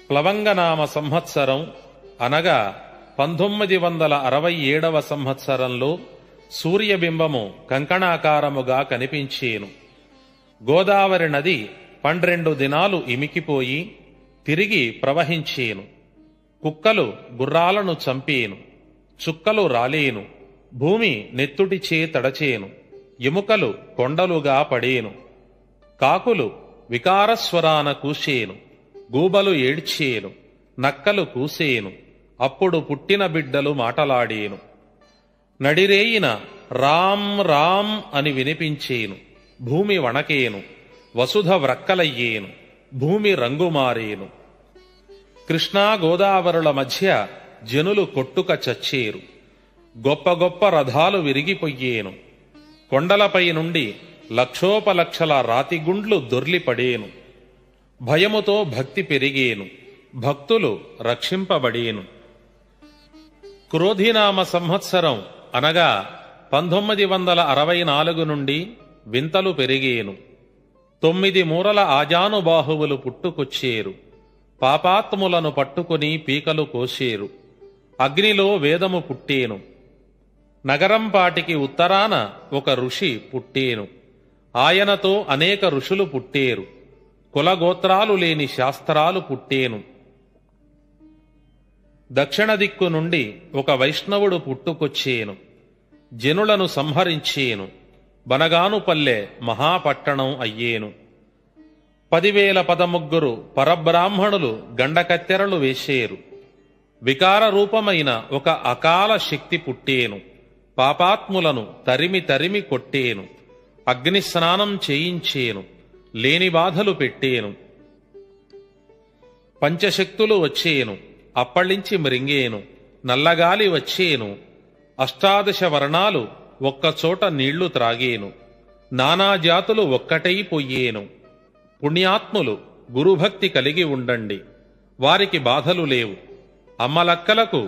ప్లవంగనామ సంవత్సరం అనగా 1967వ సంవత్సరంలో సూర్యబింబము కంకణాకారముగా కనిపించేను. గోదావరి నది 12 దినాలు ఇమికిపోయి తిరిగి ప్రవహించేను. కుక్కలు గుర్రాలను చంపేను. చుక్కలు రాలేను. భూమి నెత్తుటిచే తడచేను. ఎముకలు కొండలుగా పడేను. కాకులు వికారస్వరాన కూసేను. గూబలు ఏడ్చేను. నక్కలు కూసేను. అప్పుడు పుట్టిన బిడ్డలు మాటలాడేను. నడిరేయిన రామ్ రామ్ అని వినిపించేను. భూమి వణకేను. వసుధ వ్రక్కలయ్యేను. భూమి రంగుమారేను. కృష్ణా గోదావరుల మధ్య జనులు కొట్టుక చచ్చేరు. గొప్ప గొప్ప రథాలు విరిగిపోయేను. కొండలపై నుండి లక్షోపలక్షల రాతిగుండ్లు దొర్లిపడేను. భయముతో భక్తి పెరిగేను. భక్తులు రక్షింపబడేను. క్రోధినామ సంవత్సరం అనగా 1964 నుండి వింతలు పెరిగేను. 9 మూరల ఆజానుబాహువులు పుట్టుకొచ్చేరు. పాపాత్ములను పట్టుకుని పీకలు కోసేరు. అగ్నిలో వేదము పుట్టేను. నగరంపాటికి ఉత్తరాన ఒక ఋషి పుట్టేను. ఆయనతో అనేక ఋషులు పుట్టేరు. కులగోత్రాలు లేని శాస్త్రాలు పుట్టేను. దక్షిణ దిక్కు నుండి ఒక వైష్ణవుడు పుట్టుకొచ్చేను. జనులను సంహరించేను. బనగానుపల్లె మహాపట్టణం అయ్యేను. 10,013 పరబ్రాహ్మణులు గండకత్తెరలు వేసేరు. వికార రూపమైన ఒక అకాల శక్తి పుట్టేను. పాపాత్ములను తరిమి తరిమి కొట్టేను. అగ్నిస్నానం చేయించేను. లేని బాధలు పెట్టేను. పంచశక్తులు వచ్చేను. అప్పళించి మృంగేను. నల్లగాలి వచ్చేను. 18 వర్ణాలు ఒక్కచోట నీళ్లు త్రాగేను. నానాజాతులు ఒక్కటైపోయేను. పుణ్యాత్ములు గురుభక్తి కలిగి ఉండండి. వారికి బాధలు లేవు. అమ్మలక్కలకు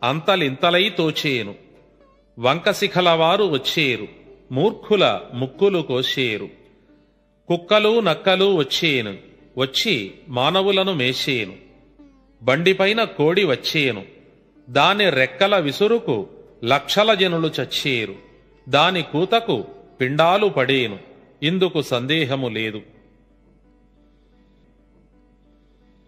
అంతలింతలై తోచేను. వంకశిఖల వారు వచ్చేరు. మూర్ఖుల ముక్కులు కోసేరు. కుక్కలు నక్కలు వచ్చేను. వచ్చి మానవులను మేసేను. బండిపైన కోడి వచ్చేను. దాని రెక్కల విసురుకు లక్షల జనులు చచ్చేరు. దాని కూతకు పిండాలు పడేను. ఇందుకు సందేహము లేదు.